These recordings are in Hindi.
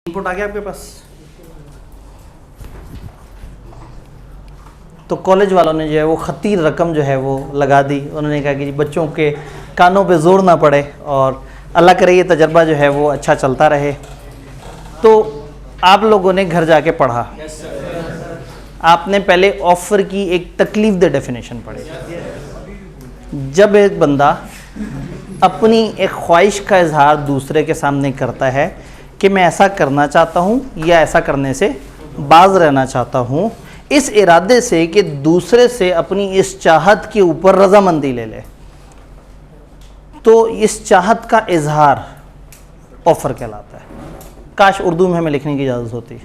इनपुट आ गया आपके पास। तो कॉलेज वालों ने जो है वो खतीर रकम जो है वो लगा दी। उन्होंने कहा कि बच्चों के कानों पे जोर ना पड़े और अल्लाह करे ये तजर्बा जो है वो अच्छा चलता रहे। तो आप लोगों ने घर जाके पढ़ा, आपने पहले ऑफ़र की एक तकलीफ दे डेफिनेशन पढ़ी। जब एक बंदा अपनी एक ख्वाहिश का इजहार दूसरे के सामने करता है कि मैं ऐसा करना चाहता हूँ या ऐसा करने से बाज रहना चाहता हूँ, इस इरादे से कि दूसरे से अपनी इस चाहत के ऊपर रजामंदी ले ले, तो इस चाहत का इजहार ऑफ़र कहलाता है। काश उर्दू में हमें लिखने की इजाज़त होती।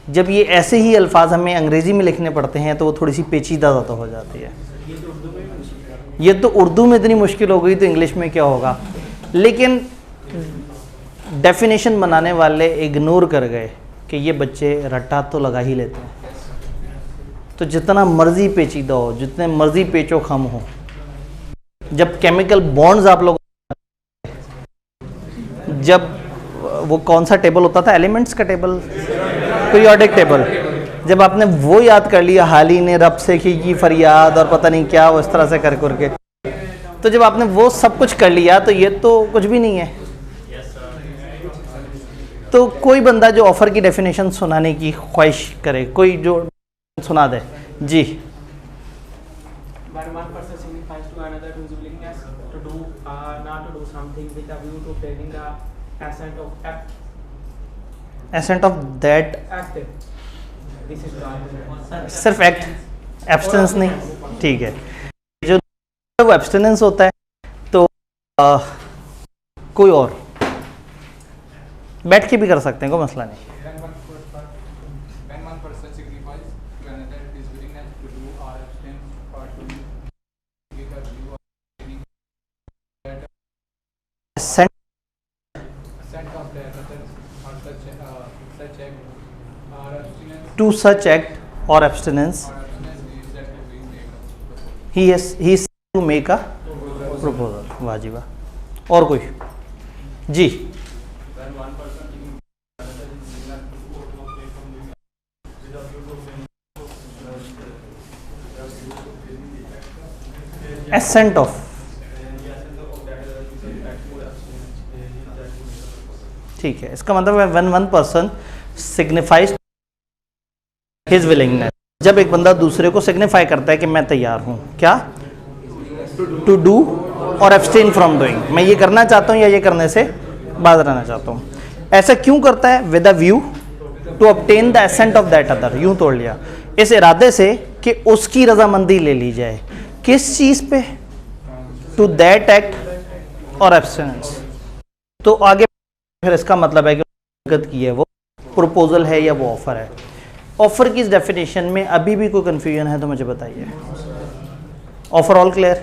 जब ये ऐसे ही अल्फाज हमें अंग्रेज़ी में लिखने पड़ते हैं तो वो थोड़ी सी पेचीदा ज़्यादा हो जाती है। ये तो उर्दू में इतनी मुश्किल हो गई तो इंग्लिश में क्या होगा। लेकिन डेफिनेशन बनाने वाले इग्नोर कर गए कि ये बच्चे रट्टा तो लगा ही लेते हैं। तो जितना मर्जी पेचीदा हो, जितने मर्जी पेचो खम हो, जब केमिकल बॉन्ड्स आप लोग, जब वो कौन सा टेबल होता था, एलिमेंट्स का टेबल, पीरियोडिक टेबल, जब आपने वो याद कर लिया, हाली ने रब से की फरियाद और पता नहीं क्या, वो इस तरह से कर करके, तो जब आपने वो सब कुछ कर लिया तो ये तो कुछ भी नहीं है। तो कोई बंदा जो ऑफ़र की डेफिनेशन सुनाने की ख्वाहिश करे, कोई जो सुना दे जी। एसेंट ऑफ दैट, सिर्फ एक्ट, एब्सटेंस नहीं, ठीक है। जो वो एब्सटेनेंस होता है तो कोई और बैठ के भी कर सकते हैं, कोई मसला नहीं। To such act or abstinence, he is to make a proposal. वाजिबा। और कोई जी। एसेंट ऑफ, ठीक है, इसका मतलब है when one person signifies his willingness। जब एक बंदा दूसरे को सिग्निफाई करता है कि मैं तैयार हूँ, क्या, टू डू और एब्सटेन फ्रॉम डूइंग, मैं ये करना चाहता हूँ या ये करने से बाज रहना चाहता हूँ। ऐसा क्यों करता है? With a view to obtain the assent of that other, यूँ तोड़ लिया, इस इरादे से कि उसकी रजामंदी ले ली जाए। किस चीज़ पे? टू दैट एक्ट और एब्सटेनेंस। तो आगे फिर इसका मतलब है कि की है वो प्रपोजल है या वो ऑफ़र है। ऑफ़र की इस डेफिनेशन में अभी भी कोई कन्फ्यूजन है तो मुझे बताइए। Offer all clear?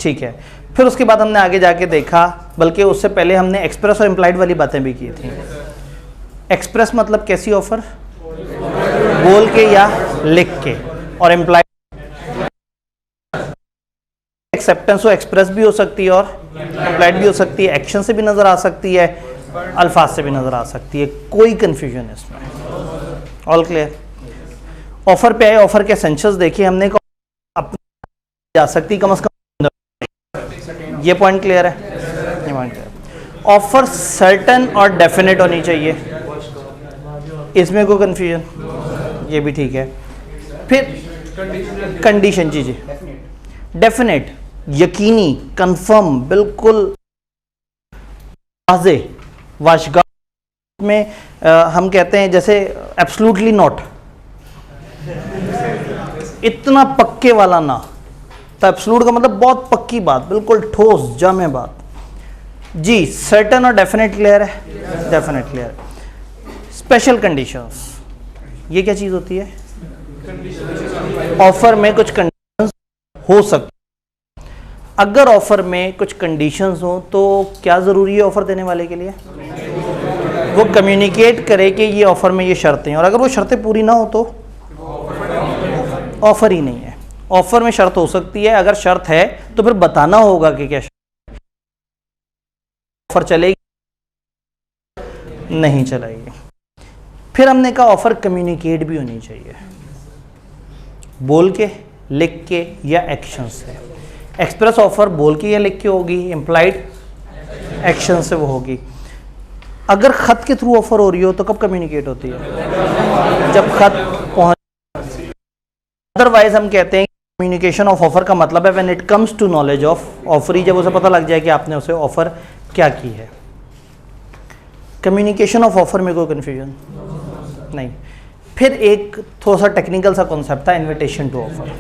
ठीक है। फिर उसके बाद हमने आगे जाके देखा, बल्कि उससे पहले हमने एक्सप्रेस और इम्प्लाइड वाली बातें भी की थी। एक्सप्रेस मतलब कैसी ऑफ़र? बोल के या लिख के। और इम्प्लाइड एक्सेप्टेंस, वो एक्सप्रेस भी हो सकती है और इम्प्लाइड भी हो सकती है, एक्शन से भी नज़र आ सकती है, अल्फाज से भी नज़र आ सकती है। कोई कन्फ्यूजन है इसमें? All clear? ऑफ़र पे आए, ऑफ़र के एसेंशियल्स देखिए हमने, अपनी जा सकती कम से कम, ये पॉइंट क्लियर है, ये पॉइंट क्लियर। ऑफ़र सर्टन और डेफिनेट होनी चाहिए, इसमें कोई कन्फ्यूजन? ये भी ठीक है। फिर कंडीशन, जी जी, डेफिनेट, यकीनी, कंफर्म, बिल्कुल वाज़े, वाशगा में हम कहते हैं जैसे एब्सोल्युटली नॉट, इतना पक्के वाला ना। तो एब्सोल्यूट का मतलब बहुत पक्की बात, बिल्कुल ठोस जामे बात। जी, सर्टेन और डेफिनेट क्लियर है? Definite clear. स्पेशल कंडीशंस, ये क्या चीज़ होती है? ऑफर में कुछ कंडीशंस हो सकती। अगर ऑफर में कुछ कंडीशंस हो तो क्या ज़रूरी है ऑफर देने वाले के लिए? वो कम्युनिकेट करे कि ये ऑफ़र में ये शर्तें हैं, और अगर वो शर्तें पूरी ना हो तो ऑफ़र ही नहीं है। ऑफ़र में शर्त हो सकती है, अगर शर्त है तो फिर बताना होगा कि क्या ऑफ़र चलेगी नहीं चलाएगी। फिर हमने कहा ऑफर कम्युनिकेट भी होनी चाहिए, बोल के, लिख के या एक्शन से। एक्सप्रेस ऑफर बोल के या लिख के होगी, इम्प्लाइड एक्शन से वो होगी। अगर खत के थ्रू ऑफर हो रही हो तो कब कम्युनिकेट होती है? जब खत पहुंच। अदरवाइज हम कहते हैं कम्युनिकेशन ऑफ ऑफर का मतलब है when it comes to knowledge of offeree, जब उसे पता लग जाए कि आपने उसे ऑफर क्या की है। कम्युनिकेशन ऑफ ऑफर में कोई कन्फ्यूजन नहीं। फिर एक थोड़ा सा टेक्निकल सा कॉन्सेप्ट था इनविटेशन टू ऑफर।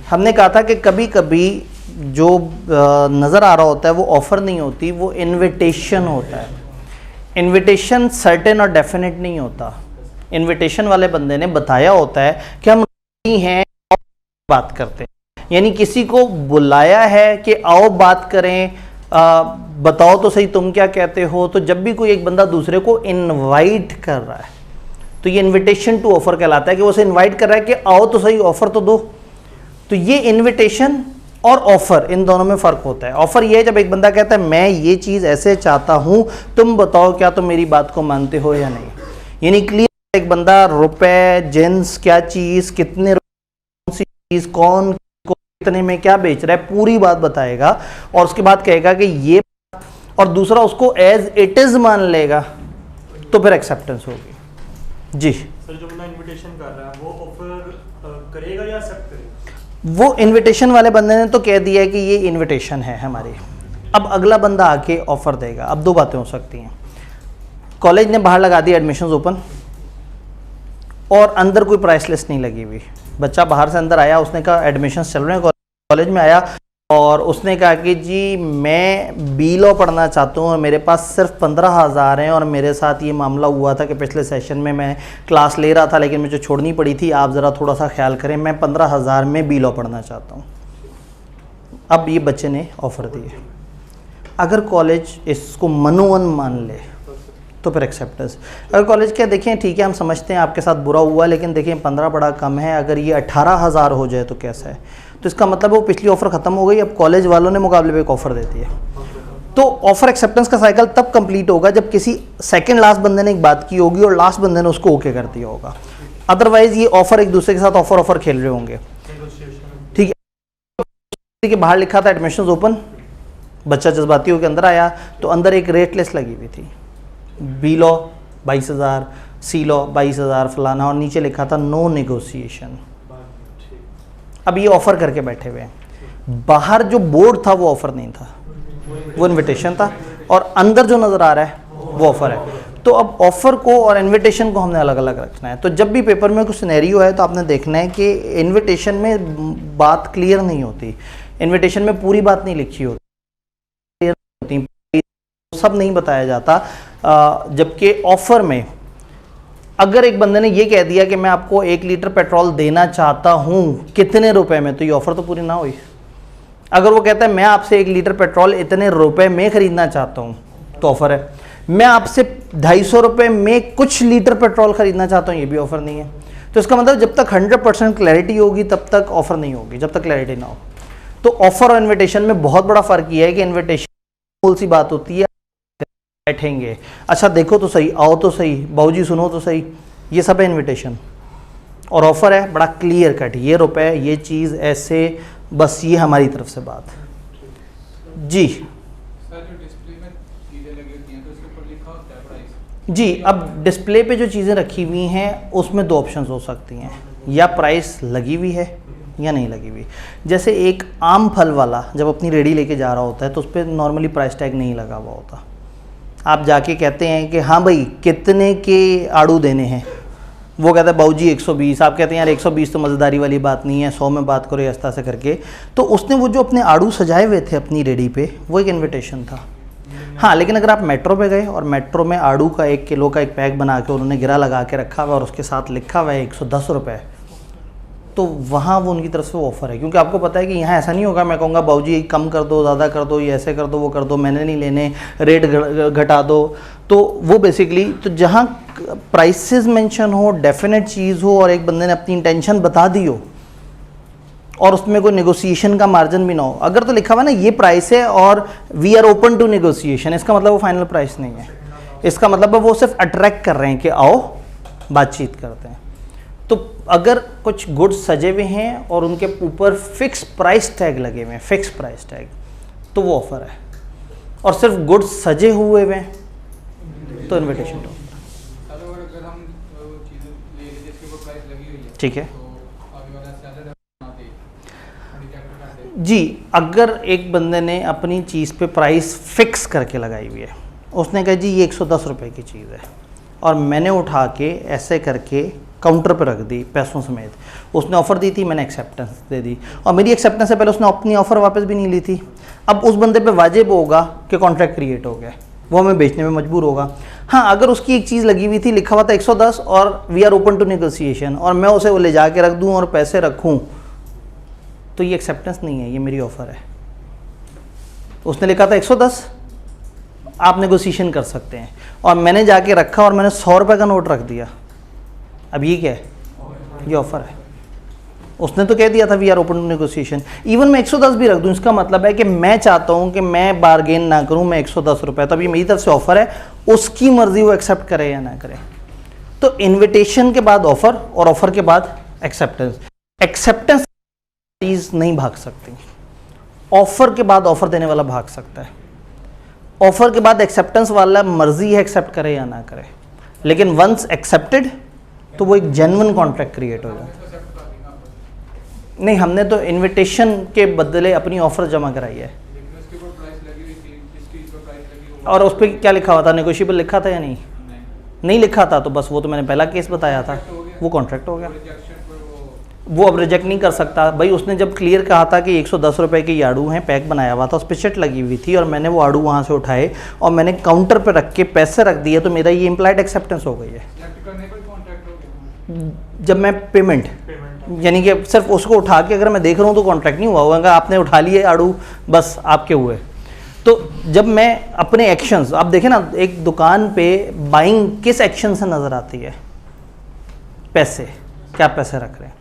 हमने कहा था कि कभी कभी जो नज़र आ रहा होता है वो ऑफ़र नहीं होती, वो इनविटेशन होता है। इनविटेशन सर्टेन और डेफिनेट नहीं होता। इनविटेशन वाले बंदे ने बताया होता है कि हम नहीं हैं, बात करते हैं, यानी किसी को बुलाया है कि आओ बात करें, बताओ तो सही तुम क्या कहते हो। तो जब भी कोई एक बंदा दूसरे को इनवाइट कर रहा है तो ये इनविटेशन टू ऑफर कहलाता है कि वो उसे इनवाइट कर रहा है कि आओ तो सही, ऑफर तो दो। तो ये इनविटेशन और ऑफर, इन दोनों में फ़र्क होता है। ऑफर ये है जब एक बंदा कहता है मैं ये चीज़ ऐसे चाहता हूँ, तुम बताओ क्या तुम मेरी बात को मानते हो या नहीं। यानी क्लियर एक बंदा रुपए, जिन्स, क्या चीज़, कितने, कौन सी चीज़, कौन को कितने में क्या बेच रहा है, पूरी बात बताएगा और उसके बाद कहेगा कि ये, और दूसरा उसको एज इट इज़ मान लेगा, तो फिर एक्सेप्टेंस होगी। जी सर, जो बंदा इनविटेशन कर रहा है वो ऑफर करेगा या एक्सेप्ट करेगा? वो इनविटेशन वाले बंदे ने तो कह दिया है कि ये इनविटेशन है हमारी। अब अगला बंदा आके ऑफर देगा। अब दो बातें हो सकती हैं। कॉलेज ने बाहर लगा दी एडमिशंस ओपन और अंदर कोई प्राइस लिस्ट नहीं लगी हुई। बच्चा बाहर से अंदर आया, उसने कहा एडमिशंस चल रहे हैं, कॉलेज में आया और उसने कहा कि जी मैं बी लॉ पढ़ना चाहता हूँ और मेरे पास सिर्फ 15,000 हैं और मेरे साथ ये मामला हुआ था कि पिछले सेशन में मैं क्लास ले रहा था लेकिन मुझे छोड़नी पड़ी थी, आप ज़रा थोड़ा सा ख्याल करें, मैं 15,000 में बी लॉ पढ़ना चाहता हूँ। अब ये बच्चे ने ऑफ़र दिए। अगर कॉलेज इसको मनोवन मान ले तो फिर एक्सेप्टेंस। अगर कॉलेज क्या देखें ठीक है हम समझते हैं आपके साथ बुरा हुआ, लेकिन देखें 15 बड़ा कम है, अगर ये 18,000 हो जाए तो कैसा है, तो इसका मतलब वो पिछली ऑफ़र ख़त्म हो गई, अब कॉलेज वालों ने मुकाबले पे एक ऑफ़र देती है। तो ऑफ़र एक्सेप्टेंस का साइकिल तब कंप्लीट होगा जब किसी सेकंड लास्ट बंदे ने एक बात की होगी और लास्ट बंदे ने उसको ओके कर दिया होगा। अदरवाइज ये ऑफ़र एक दूसरे के साथ ऑफ़र खेल रहे होंगे। ठीक है, कि बाहर लिखा था एडमिशन ओपन, बच्चा जज्बाती होकर अंदर आया तो अंदर एक रेट लिस्ट लगी हुई थी, बी लॉ 22,000, सी लॉ 22,000 फलाना, और नीचे लिखा था नो नेगोशिएशन। अब ये ऑफ़र करके बैठे हुए हैं। बाहर जो बोर्ड था वो ऑफ़र नहीं था, वो इनविटेशन था, और अंदर जो नज़र आ रहा है वो ऑफ़र है। तो अब ऑफ़र को और इनविटेशन को हमने अलग अलग रखना है। तो जब भी पेपर में कुछ सिनेरियो है तो आपने देखना है कि इनविटेशन में बात क्लियर नहीं होती, इनविटेशन में पूरी बात नहीं लिखी होती, सब नहीं बताया जाता। जबकि ऑफ़र में अगर एक बंदे ने ये कह दिया कि मैं आपको 1 लीटर पेट्रोल देना चाहता हूँ कितने रुपए में, तो ये ऑफ़र तो पूरी ना हुई। अगर वो कहता है मैं आपसे 1 लीटर पेट्रोल इतने रुपए में ख़रीदना चाहता हूँ तो ऑफ़र है। मैं आपसे 250 रुपये में कुछ लीटर पेट्रोल ख़रीदना चाहता हूँ, ये भी ऑफ़र नहीं है। तो इसका मतलब जब तक 100% क्लैरिटी होगी तब तक ऑफ़र नहीं होगी, जब तक क्लैरिटी ना हो। तो ऑफ़र और इन्विटेशन में बहुत बड़ा फ़र्क ये है कि इन्विटेशन मूल सी बात होती है, बैठेंगे, अच्छा देखो तो सही, आओ तो सही, बाबूजी सुनो तो सही, ये सब है इनविटेशन। और ऑफ़र है बड़ा क्लियर कट, ये रुपए, ये चीज़, ऐसे, बस ये हमारी तरफ से बात। जी सर, जो डिस्प्ले में चीज़ें लगी होती हैं तो उसके ऊपर लिखा होता है प्राइस। जी, अब डिस्प्ले पे जो चीज़ें रखी हुई हैं उसमें 2 ऑप्शंस हो सकती हैं, या प्राइस लगी हुई है या नहीं लगी हुई। जैसे एक आम फल वाला जब अपनी रेडी लेके जा रहा होता है तो उस पर नॉर्मली प्राइस टैग नहीं लगा हुआ होता। आप जाके कहते हैं कि हाँ भाई कितने के आड़ू देने हैं, वो कहता है बाबूजी 120। आप कहते हैं यार 120 तो मज़ेदारी वाली बात नहीं है, 100 में बात करो इस तरह से करके। तो उसने वो जो अपने आड़ू सजाए हुए थे अपनी रेडी पे, वो एक इनविटेशन था। हाँ, लेकिन अगर आप मेट्रो पे गए और मेट्रो में आड़ू का 1 किलो का एक पैक बना के उन्होंने गिरा लगा के रखा हुआ और उसके साथ लिखा हुआ है 110 रुपये, तो वहाँ वो उनकी तरफ से वो ऑफ़र है। क्योंकि आपको पता है कि यहाँ ऐसा नहीं होगा मैं कहूँगा बाबूजी कम कर दो, ज़्यादा कर दो, ये ऐसे कर दो, वो कर दो, मैंने नहीं लेने, रेट घटा दो। तो वो बेसिकली, तो जहाँ प्राइसेस मेंशन हो, डेफिनेट चीज़ हो और एक बंदे ने अपनी इंटेंशन बता दी हो और उसमें कोई नेगोशिएशन का मार्जिन भी ना हो। अगर तो लिखा हुआ ना ये प्राइस है और we are open to negotiation, इसका मतलब वो फाइनल प्राइस नहीं है। इसका मतलब है वो सिर्फ अट्रैक्ट कर रहे हैं कि आओ बातचीत करते हैं। तो अगर कुछ गुड्स सजे हुए हैं और उनके ऊपर फिक्स प्राइस टैग लगे हुए हैं, फिक्स प्राइस टैग, तो वो ऑफर है। और सिर्फ गुड्स सजे हुए हैं तो इनविटेशन टू ऑफर। अगर हम चीज़ ले लें जिसके ऊपर प्राइस लगी हुई है, ठीक है तो अभी वाला सेलर आते रिजेक्ट कर दे। जी, अगर एक बंदे ने अपनी चीज़ पे प्राइस फिक्स करके लगाई हुई है, उसने कहा जी ये 110 रुपये की चीज़ है, और मैंने उठा के ऐसे करके काउंटर पे रख दी पैसों समेत, उसने ऑफ़र दी थी, मैंने एक्सेप्टेंस दे दी, और मेरी एक्सेप्टेंस से पहले उसने अपनी ऑफ़र वापस भी नहीं ली थी। अब उस बंदे पे वाजिब होगा कि कॉन्ट्रैक्ट क्रिएट हो गया, वो हमें बेचने में मजबूर होगा। हाँ, अगर उसकी एक चीज़ लगी हुई थी, लिखा हुआ था 110 और we are open to negotiation, और मैं उसे वो ले जा के रख दूँ और पैसे रखूँ, तो ये एक्सेप्टेंस नहीं है, ये मेरी ऑफ़र है। उसने लिखा था 110, आप नेगोशिएशन कर सकते हैं, और मैंने जाके रखा और मैंने 100 रुपये का नोट रख दिया। अब ये क्या है? ये ऑफ़र है। उसने तो कह दिया था we are open to negotiation. Even मैं 110 भी रख दूं, इसका मतलब है कि मैं चाहता हूं कि मैं बार्गेन ना करूं, मैं 110 रुपये, तो अब ये मेरी तरफ से ऑफ़र है, उसकी मर्ज़ी वो एक्सेप्ट करे या ना करे। तो इन्विटेशन के बाद ऑफ़र और ऑफ़र के बाद एक्सेप्टेंस। एक्सेप्टेंस चीज़ नहीं भाग सकती, ऑफ़र के बाद ऑफ़र देने वाला भाग सकता है। ऑफ़र के बाद एक्सेप्टेंस वाला मर्ज़ी है एक्सेप्ट करे या ना करे, लेकिन वंस एक्सेप्टेड तो वो एक जेन्युइन कॉन्ट्रैक्ट क्रिएट हो जाए। नहीं, हमने तो इनविटेशन के बदले अपनी ऑफ़र जमा कराई है। लेकिन उसके ऊपर प्राइस लगी हुई थी, जिस चीज़ पर प्राइस लगी हुई और उस पर क्या लिखा हुआ था? नेगोशिएबल लिखा था या नहीं? नहीं लिखा था, तो बस वो तो मैंने पहला केस बताया था, वो कॉन्ट्रैक्ट हो गया। रिजेक्शन पर वो अब रिजेक्ट नहीं कर सकता भाई। उसने जब क्लियर कहा था कि 110 रुपये के ये आड़ू हैं, पैक बनाया हुआ था, उस पर चिट लगी हुई थी, और मैंने वो आड़ू वहाँ से उठाए और मैंने काउंटर पर रख के पैसे रख दिए, तो मेरा ये इम्प्लाइड एक्सेप्टेंस हो गई है। रिजेक्ट करने पर कॉन्ट्रैक्ट हो गया। जब मैं पेमेंट यानी कि सिर्फ उसको उठा के अगर मैं देख रहा हूँ तो कॉन्ट्रैक्ट नहीं हुआ होगा, आपने उठा लिए आड़ू, बस आपके हुए। तो जब मैं अपने एक्शंस, आप देखें ना, एक दुकान पे बाइंग किस एक्शन से नज़र आती है? पैसे, क्या पैसे रख रहे हैं।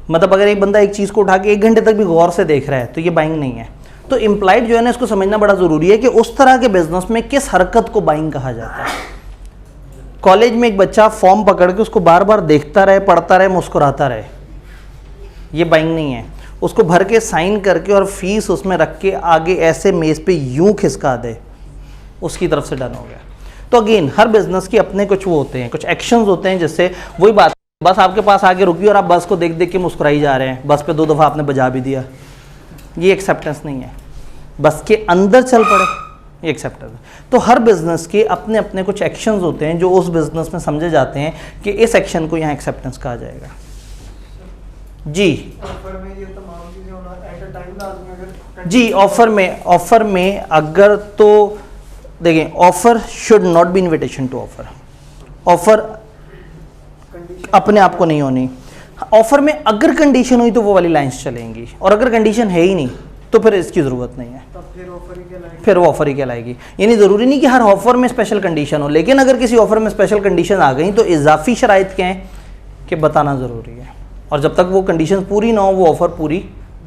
मतलब अगर एक बंदा एक चीज़ को उठा के 1 घंटे तक भी गौर से देख रहा है तो ये बाइंग नहीं है। तो इम्प्लाइड जो है ना, इसको समझना बड़ा ज़रूरी है कि उस तरह के बिजनेस में किस हरकत को बाइंग कहा जाता है। कॉलेज में एक बच्चा फॉर्म पकड़ के उसको बार बार देखता रहे, पढ़ता रहे, मुस्कुराता रहे, ये बाइंग नहीं है। उसको भर के साइन करके और फीस उसमें रख के आगे ऐसे मेज़ पे यूं खिसका दे, उसकी तरफ से डन हो गया। तो अगेन हर बिजनेस के अपने कुछ वो होते हैं, कुछ एक्शंस होते हैं, जिससे वही बात, बस आपके पास आके रुकी और आप बस को देख देख के मुस्कुराई जा रहे हैं, बस पे 2 दफ़ा आपने बजा भी दिया, ये एक्सेप्टेंस नहीं है। बस के अंदर चल पड़े, ये एक्सेप्टेंस है। तो हर बिजनेस के अपने अपने कुछ एक्शंस होते हैं जो उस बिजनेस में समझे जाते हैं कि इस एक्शन को यहाँ एक्सेप्टेंस कहा जाएगा। जी ऑफर में ये तमाम चीजें होना एट अ टाइम लाजमी, अगर जी, ऑफर में अगर तो देखें, offer should not be invitation to offer. Offer अपने आप को नहीं होनी। ऑफर में अगर कंडीशन हुई तो वो वाली लाइंस चलेंगी, और अगर कंडीशन है ही नहीं तो फिर इसकी ज़रूरत नहीं है, तब फिर ऑफर ही कहलाएगी। फिर वो ऑफर ही कहलाएगी। यानी ज़रूरी नहीं कि हर ऑफर में स्पेशल कंडीशन हो, लेकिन अगर किसी ऑफर में स्पेशल कंडीशन आ गई तो इजाफी शराइत क्या है कि बताना ज़रूरी है, और जब तक वो कंडीशन पूरी ना हो वो ऑफर पूरी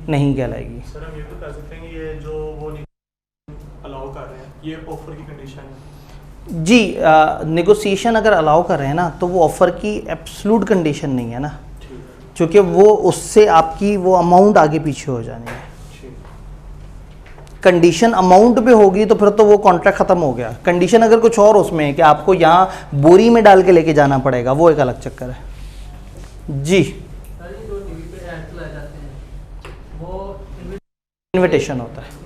नहीं कहलाएगी। सर हम ये तो कह सकते हैं कि ये जो वो अलाउ कर रहे हैं ये ऑफर की कंडीशन है। जी, नेगोशिएशन अगर अलाउ कर रहे हैं ना तो वो ऑफ़र की एब्सोल्यूट कंडीशन नहीं है ना, क्योंकि वो उससे आपकी वो अमाउंट आगे पीछे हो जानी है। कंडीशन अमाउंट पे होगी तो फिर तो वो कॉन्ट्रैक्ट ख़त्म हो गया। कंडीशन अगर कुछ और उसमें है कि आपको यहाँ बोरी में डाल के लेके जाना पड़ेगा, वो एक अलग चक्कर है। जी, सर ये जो टीवी पे ऐड चलाए जाते हैं वो इनविटेशन होता है।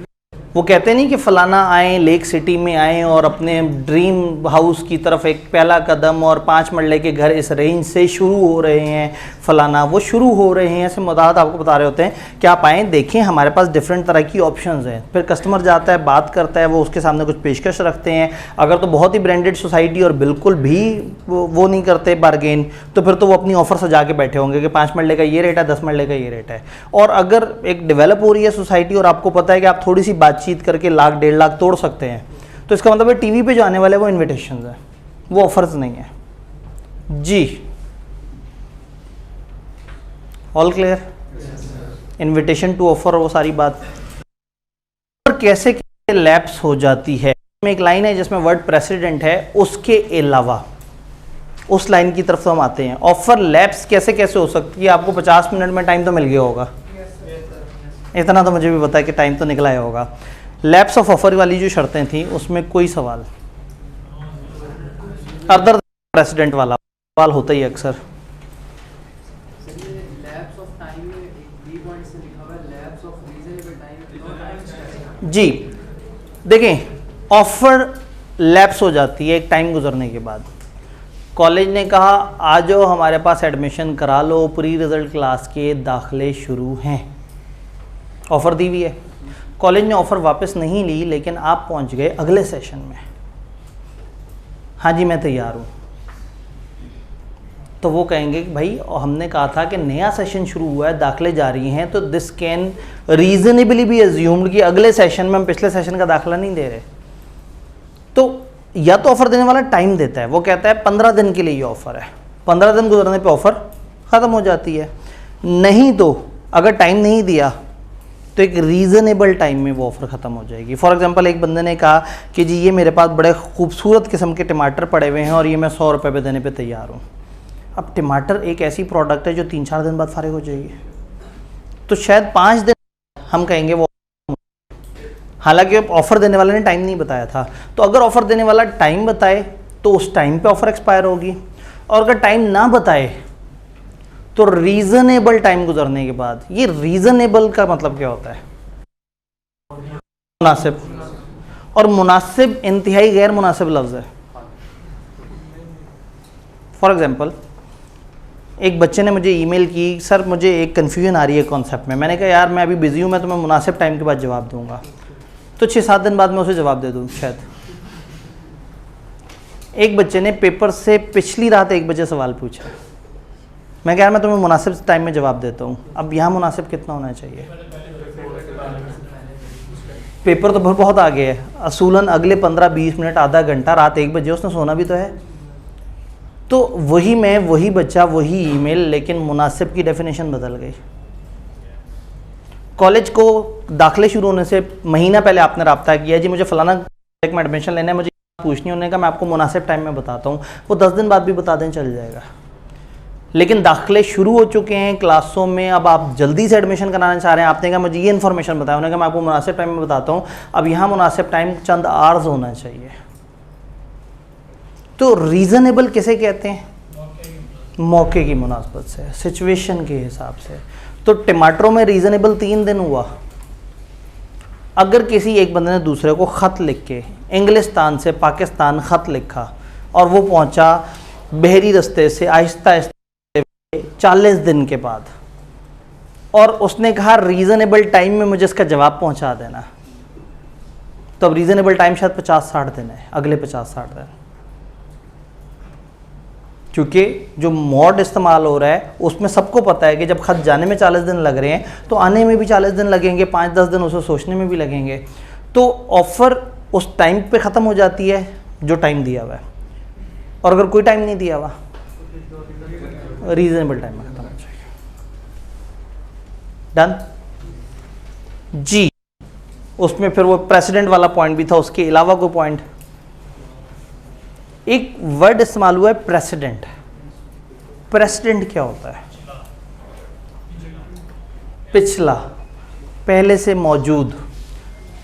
वो कहते नहीं कि फ़लाना आए, लेक सिटी में आए और अपने ड्रीम हाउस की तरफ एक पहला कदम, और 5 मरले के घर इस रेंज से शुरू हो रहे हैं, फ़लाना वो शुरू हो रहे हैं, ऐसे मुदात आपको बता रहे होते हैं कि आप आएँ देखें, हमारे पास डिफरेंट तरह की ऑप्शंस हैं। फिर कस्टमर जाता है, बात करता है, वो उसके सामने कुछ पेशकश रखते हैं। अगर तो बहुत ही ब्रांडेड सोसाइटी और बिल्कुल भी वो नहीं करते बार्गेन, तो फिर तो वो अपनी ऑफ़र सजा के बैठे होंगे कि 5 मरले का ये रेट है, 10 मरले का ये रेट है। और अगर एक डेवलप हो रही है सोसाइटी और आपको पता है कि आप थोड़ी सी बातचीत करके 1 लाख 1.5 लाख तोड़ सकते हैं, तो इसका मतलब है टीवी पे जो आने वाले वो इन्विटेशंस हैं, वो ऑफर्स नहीं है। जी, all clear? Invitation to offer, वो सारी बात। और कैसे लैप्स हो जाती है में एक लाइन है जिसमें वर्ड प्रेसिडेंट है, उसके अलावा उस लाइन की तरफ हम आते हैं। ऑफर लैप्स कैसे कैसे हो सकती है? आपको 50 मिनट में टाइम तो मिल गया होगा, इतना तो मुझे भी पता है कि टाइम तो निकला ही होगा। लैप्स ऑफ ऑफर वाली जो शर्तें थी उसमें कोई सवाल अदर प्रेसिडेंट वाला सवाल होता ही अक्सर। लैप्स ऑफ टाइम में एक बी पॉइंट से लिखा हुआ है लैप्स ऑफ रीजनेबल टाइम। जी देखें, ऑफर लैप्स हो जाती है एक टाइम गुजरने के बाद। कॉलेज ने कहा आ जाओ हमारे पास एडमिशन करा लो, प्री रिजल्ट क्लास के दाखिले शुरू हैं, ऑफ़र दी हुई है। कॉलेज ने ऑफ़र वापस नहीं ली, लेकिन आप पहुंच गए अगले सेशन में, हाँ जी मैं तैयार हूँ, तो वो कहेंगे कि भाई हमने कहा था कि नया सेशन शुरू हुआ है, दाखिले जारी हैं, तो this can reasonably be assumed कि अगले सेशन में हम पिछले सेशन का दाखिला नहीं दे रहे। तो या तो ऑफ़र देने वाला टाइम देता है, वो कहता है 15 दिन के लिए ये ऑफ़र है, 15 दिन गुजरने पे ऑफ़र ख़त्म हो जाती है। नहीं तो अगर टाइम नहीं दिया तो एक रीज़नेबल टाइम में वो ऑफ़र ख़त्म हो जाएगी। फॉर एग्जांपल एक बंदे ने कहा कि जी ये मेरे पास बड़े खूबसूरत किस्म के टमाटर पड़े हुए हैं और ये मैं 100 रुपये पे देने पे तैयार हूँ। अब टमाटर एक ऐसी प्रोडक्ट है जो 3-4 दिन बाद फारिग हो जाएगी, तो शायद 5 दिन हम कहेंगे वो, हालांकि ऑफ़र देने वाले ने टाइम नहीं बताया था। तो अगर ऑफ़र देने वाला टाइम बताए तो उस टाइम पे ऑफ़र एक्सपायर होगी, और अगर टाइम ना बताए तो रीज़नेबल टाइम गुजरने के बाद। ये रीज़नेबल का मतलब क्या होता है? मुनासिब, और मुनासिब इंतहाई गैर मुनासिब लफ्ज़ है। फॉर एग्जांपल एक बच्चे ने मुझे ईमेल की, सर मुझे एक कन्फ्यूजन आ रही है कॉन्सेप्ट में। मैंने कहा यार मैं अभी बिज़ी हूँ, मैं तुम्हें मुनासिब टाइम के बाद जवाब दूंगा। तो 6-7 दिन बाद मैं उसे जवाब दे दूँ शायद। एक बच्चे ने पेपर से पिछली रात 1 बजे सवाल पूछा, मैं कह रहा मैं तुम्हें मुनासिब टाइम में जवाब देता हूँ। अब यहाँ मुनासिब कितना होना चाहिए? पेपर तो बहुत आगे है, असूलन अगले 15-20 मिनट, आधा घंटा, रात 1 बजे, उसने सोना भी तो है। तो वही मैं, वही बच्चा, वही ईमेल, लेकिन मुनासिब की डेफिनेशन बदल गई। कॉलेज को दाखिले शुरू होने से महीना पहले आपने रब्ता किया, जी मुझे फलाना में एडमिशन लेना है, मुझे पूछनी, होने का मैं आपको मुनासिब टाइम में बताता हूँ, वो 10 दिन बाद भी बता दें चल जाएगा। लेकिन दाखिले शुरू हो चुके हैं क्लासों में, अब आप जल्दी से एडमिशन कराना चाह रहे हैं, आपने कहा मुझे ये इन्फॉर्मेशन बताया, उन्होंने कहा मैं आपको मुनासिब टाइम में बताता हूँ। अब यहाँ मुनासिब टाइम चंद आवर्स होना चाहिए। तो रीज़नेबल किसे कहते हैं? मौके की मुनासबत से, सिचुएशन के हिसाब से। तो टमाटरों में रीज़नेबल 3 दिन हुआ। अगर किसी एक बंदे ने दूसरे को ख़त लिख के, इंग्लिस्तान से पाकिस्तान ख़त लिखा और वो पहुंचा बहरी रास्ते से आहिस्ता आहिस्ता 40 दिन के बाद, और उसने कहा रीज़नेबल टाइम में मुझे इसका जवाब पहुंचा देना, तो अब रीज़नेबल टाइम शायद 50-60 दिन है, अगले 50-60 दिन। क्योंकि जो मोड इस्तेमाल हो रहा है उसमें सबको पता है कि जब ख़त जाने में 40 दिन लग रहे हैं तो आने में भी 40 दिन लगेंगे, 5-10 दिन उसे सोचने में भी लगेंगे। तो ऑफ़र उस टाइम पे ख़त्म हो जाती है जो टाइम दिया हुआ है, और अगर कोई टाइम नहीं दिया हुआ रीज़नेबल टाइम में ख़त्म हो जाएगा। डन जी। उसमें फिर वो प्रेसिडेंट वाला पॉइंट भी था, उसके अलावा कोई पॉइंट? एक वर्ड इस्तेमाल हुआ है प्रेसिडेंट। प्रेसिडेंट क्या होता है? पिछला, पहले से मौजूद।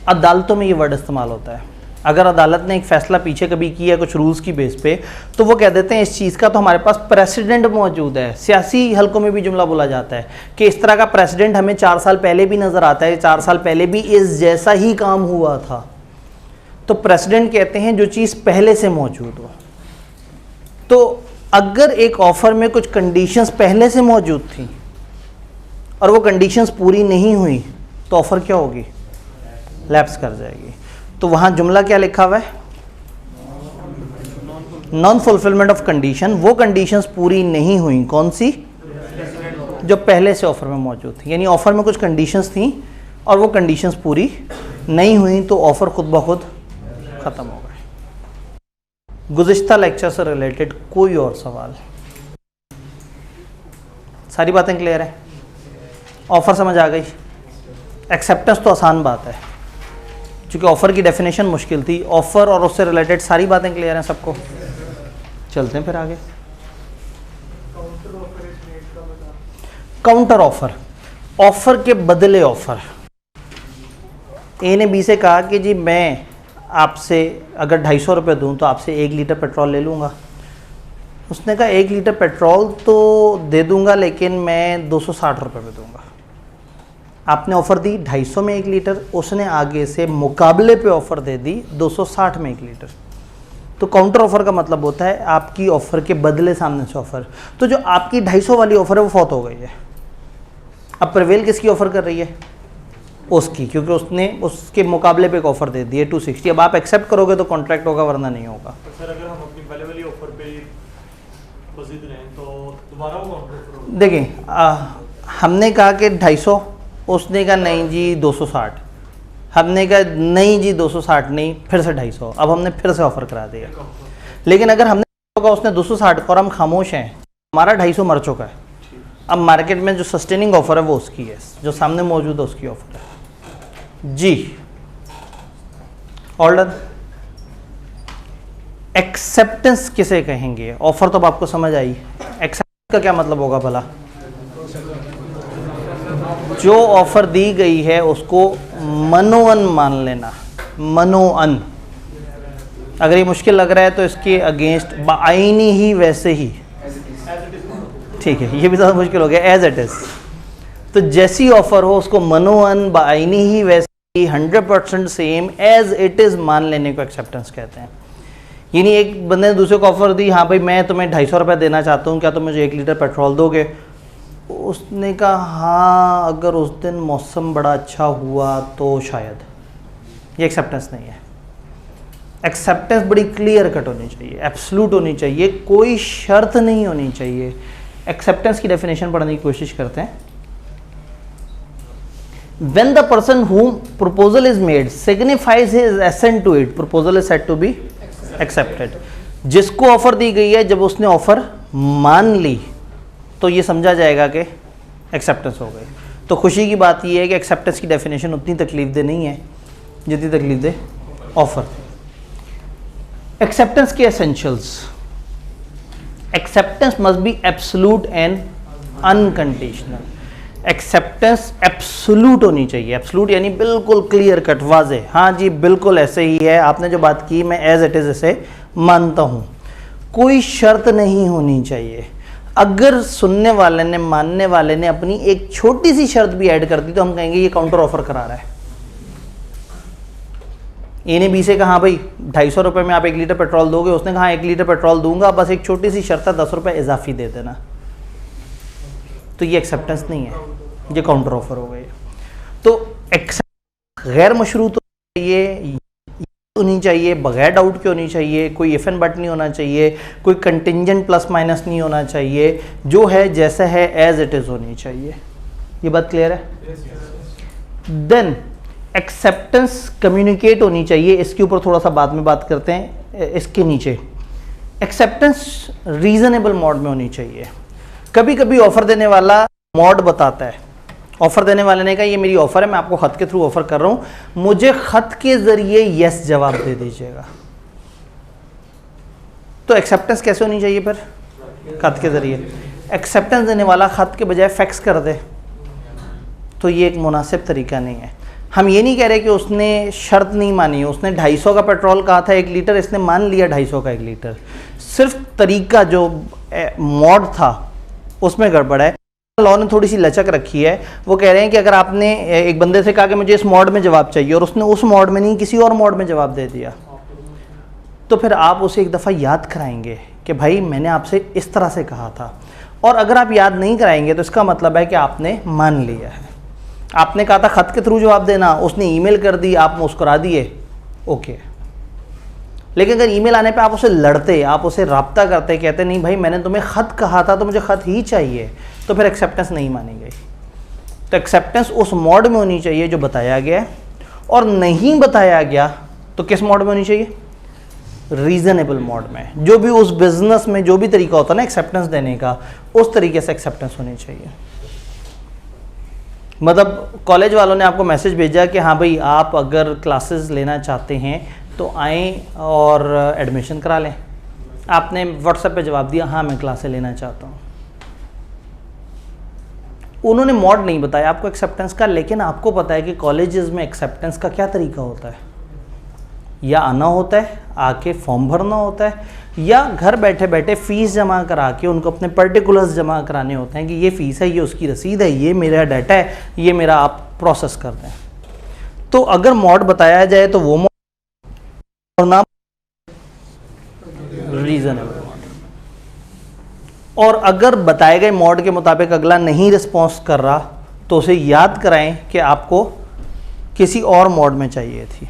अदालतों में ये वर्ड इस्तेमाल होता है। अगर अदालत ने एक फ़ैसला पीछे कभी किया कुछ रूल्स की बेस पे, तो वो कह देते हैं इस चीज़ का तो हमारे पास प्रेसिडेंट मौजूद है। सियासी हलकों में भी जुमला बोला जाता है कि इस तरह का प्रेसिडेंट हमें 4 साल पहले भी नज़र आता है, 4 साल पहले भी इस जैसा ही काम हुआ था। तो प्रेसिडेंट कहते हैं जो चीज़ पहले से मौजूद हो। तो अगर एक ऑफ़र में कुछ कंडीशंस पहले से मौजूद थी और वो कंडीशंस पूरी नहीं हुई, तो ऑफ़र क्या होगी? लैप्स कर जाएगी। तो वहाँ जुमला क्या लिखा हुआ है? Non fulfilment of condition. वो कंडीशंस पूरी नहीं हुई, कौन सी? जो पहले से ऑफ़र में मौजूद थी। यानी ऑफ़र में कुछ कंडीशंस थी और वो कंडीशंस पूरी नहीं हुई, तो ऑफ़र खुद ब खुद ख़त्म हो गए। गुज़िश्ता लेक्चर से रिलेटेड कोई और सवाल? सारी बातें क्लियर है? ऑफ़र समझ आ गई? एक्सेप्टेंस तो आसान बात है, क्योंकि ऑफ़र की डेफिनेशन मुश्किल थी, ऑफ़र और उससे रिलेटेड सारी बातें क्लियर हैं सबको। चलते हैं फिर आगे। काउंटर ऑफर इज मेड का बता। काउंटर ऑफर, ऑफर के बदले ऑफर। ए ने बी से कहा कि जी मैं आपसे अगर 250 रुपये दूँ तो आपसे 1 लीटर पेट्रोल ले लूँगा। उसने कहा 1 लीटर पेट्रोल तो दे दूँगा लेकिन मैं 260 रुपये में दूँगा। आपने ऑफ़र दी 250 में 1 लीटर, उसने आगे से मुकाबले पे ऑफ़र दे दी 260 में 1 लीटर। तो काउंटर ऑफ़र का मतलब होता है आपकी ऑफ़र के बदले सामने से ऑफ़र। तो जो आपकी 250 वाली ऑफ़र है वो फौत हो गई है। अब प्रिवेल किसकी ऑफ़र कर रही है? उसकी, क्योंकि उसने उसके मुकाबले पे एक ऑफ़र दे दी है 260। अब आप एक्सेप्ट करोगे तो कॉन्ट्रैक्ट होगा, वरना नहीं होगा। तो सर अगर हम अपनी पहले वाली ऑफर पे मजीद रहें तो दोबारा वो काउंटर ऑफर होगा? देखिए हमने कहा कि 250, उसने कहा नहीं जी 260, हमने कहा नहीं जी 260 नहीं, फिर से 250। अब हमने फिर से ऑफ़र करा दिया। लेकिन अगर हमने कहा उसने 260 और हम खामोश हैं, हमारा 250 मर चुका है। अब मार्केट में जो सस्टेनिंग ऑफ़र है वो उसकी है, जो सामने मौजूद है उसकी ऑफ़र है जी। All done. एक्सेप्टेंस किसे कहेंगे? ऑफ़र तो अब आपको समझ आई। एक्सेप्टेंस का क्या मतलब होगा भला? जो ऑफ़र दी गई है उसको मनोअन मान लेना। मनोअन, अगर ये मुश्किल लग रहा है तो इसके अगेंस्ट बाइनी ही वैसे ही, ठीक है, ये भी ज़्यादा मुश्किल हो गया, एज इट इज़। तो जैसी ऑफ़र हो उसको मनोअन बाइनी ही वैसे ही 100% सेम एज इट इज़ मान लेने को एक्सेप्टेंस कहते हैं। यानी एक बंदे ने दूसरे को ऑफ़र दी, हाँ भाई मैं तुम्हें 250 रुपये देना चाहता हूँ, क्या तुम मुझे 1 लीटर पेट्रोल दोगे? उसने कहा हाँ अगर उस दिन मौसम बड़ा अच्छा हुआ तो शायद। ये एक्सेप्टेंस नहीं है। एक्सेप्टेंस बड़ी क्लियर कट होनी चाहिए, एब्सोल्यूट होनी चाहिए, कोई शर्त नहीं होनी चाहिए। एक्सेप्टेंस की डेफिनेशन पढ़ने की कोशिश करते हैं। When the person whom proposal is made signifies his assent to it, proposal is said to be accepted। जिसको ऑफर दी गई है, जब उसने ऑफर मान ली तो ये समझा जाएगा कि एक्सेप्टेंस हो गई। तो खुशी की बात ये है कि एक्सेप्टेंस की डेफिनेशन उतनी तकलीफ दे नहीं है जितनी तकलीफ दे ऑफर। एक्सेप्टेंस के essentials. Acceptance must be absolute and unconditional. Acceptance absolute होनी चाहिए। एब्सोल्यूट यानी बिल्कुल क्लियर कट, वाजे, हाँ जी बिल्कुल ऐसे ही है, आपने जो बात की मैं एज इट इज़ इसे मानता हूँ। कोई शर्त नहीं होनी चाहिए। अगर सुनने वाले ने, मानने वाले ने अपनी एक छोटी सी शर्त भी ऐड कर दी तो हम कहेंगे ये काउंटर ऑफर करा रहा है। ए ने बी से कहा भाई 250 रुपये में आप 1 लीटर पेट्रोल दोगे, उसने कहा 1 लीटर पेट्रोल दूंगा, बस एक छोटी सी शर्त है 10 रुपये इजाफी दे देना। तो ये एक्सेप्टेंस नहीं है, ये काउंटर ऑफर हो गई। तो एक्सेप्टेंस गैर मशरूत होनी चाहिए, बगैर डाउट के होनी चाहिए, कोई इफ एंड बट नहीं होना चाहिए, कोई कंटिंजेंट प्लस माइनस नहीं होना चाहिए, जो है जैसा है एज इट इज़ होनी चाहिए। ये बात क्लियर है? देन एक्सेप्टेंस कम्युनिकेट होनी चाहिए। इसके ऊपर थोड़ा सा बाद में बात करते हैं। इसके नीचे एक्सेप्टेंस रीजनेबल मोड में होनी चाहिए। कभी कभी ऑफर देने वाला मोड बताता है। ऑफर देने वाले ने कहा ये मेरी ऑफर है, मैं आपको खत के थ्रू ऑफर कर रहा हूं, मुझे खत के जरिए यस जवाब दे दीजिएगा। तो एक्सेप्टेंस कैसे होनी चाहिए फिर? खत के जरिए। एक्सेप्टेंस देने वाला खत के बजाय फैक्स कर दे तो ये एक मुनासिब तरीका नहीं है। हम ये नहीं कह रहे कि उसने शर्त नहीं मानी, उसने 250 का पेट्रोल कहा था 1 लीटर, इसने मान लिया 250 का 1 लीटर। सिर्फ तरीका जो मोड था उसमें गड़बड़ है। लॉ ने थोड़ी सी लचक रखी है। वो कह रहे हैं कि अगर आपने एक बंदे से कहा कि मुझे इस मोड में जवाब चाहिए और उसने उस मोड में नहीं किसी और मोड में जवाब दे दिया, तो फिर आप उसे एक दफ़ा याद कराएंगे कि भाई मैंने आपसे इस तरह से कहा था। और अगर आप याद नहीं कराएंगे तो इसका मतलब है कि आपने मान लिया है। आपने कहा था खत के थ्रू जवाब देना, उसने ईमेल कर दी, आप मुस्कुरा दिए, ओके। लेकिन अगर ईमेल आने पे आप उसे लड़ते, आप उसे राब्ता करते, कहते नहीं भाई मैंने तुम्हें खत कहा था तो मुझे खत ही चाहिए, तो फिर एक्सेप्टेंस नहीं मानी गई। तो एक्सेप्टेंस उस मोड में होनी चाहिए जो बताया गया है, और नहीं बताया गया तो किस मोड में होनी चाहिए? रीजनेबल मोड में। जो भी उस बिजनेस में जो भी तरीका होता है ना एक्सेप्टेंस देने का, उस तरीके से एक्सेप्टेंस होनी चाहिए। मतलब कॉलेज वालों ने आपको मैसेज भेजा कि हाँ भाई आप अगर क्लासेस लेना चाहते हैं तो आएँ और एडमिशन करा लें, आपने व्हाट्सएप पे जवाब दिया हाँ मैं क्लासेस लेना चाहता हूँ। उन्होंने मॉड नहीं बताया आपको एक्सेप्टेंस का, लेकिन आपको पता है कि कॉलेजेस में एक्सेप्टेंस का क्या तरीका होता है, या आना होता है, आके फॉर्म भरना होता है, या घर बैठे बैठे फ़ीस जमा करा के उनको अपने पर्टिकुलर्स जमा कराने होते हैं कि ये फ़ीस है, ये उसकी रसीद है, ये मेरा डाटा है, ये मेरा आप प्रोसेस कर दें। तो अगर मॉड बताया जाए तो वो मॉड और ना रीजनेबल मॉड, और अगर बताए गए मॉड के मुताबिक अगला नहीं रिस्पॉन्स कर रहा तो उसे याद कराएं कि आपको किसी और मॉड में चाहिए थी।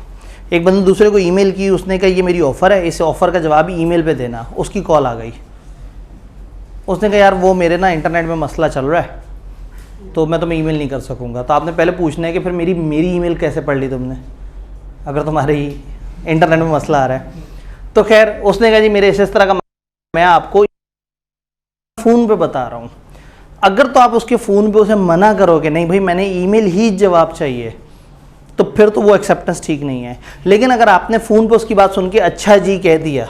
एक बंदे दूसरे को ईमेल की, उसने कहा ये मेरी ऑफ़र है, इस ऑफ़र का जवाब ईमेल पे देना, उसकी कॉल आ गई, उसने कहा यार वो मेरे ना इंटरनेट में मसला चल रहा है तो मैं तुम्हें ईमेल नहीं कर सकूंगा। तो आपने पहले पूछना है कि फिर मेरी ईमेल कैसे पढ़ ली तुमने अगर तुम्हारे इंटरनेट में मसला आ रहा है। तो खैर उसने कहा जी मेरे इस तरह का मैं आपको फ़ोन पे बता रहा हूँ। अगर तो आप उसके फ़ोन पे उसे मना करोगे नहीं भाई मैंने ईमेल ही जवाब चाहिए, तो फिर तो वो एक्सेप्टेंस ठीक नहीं है। लेकिन अगर आपने फ़ोन पे उसकी बात सुन के अच्छा जी कह दिया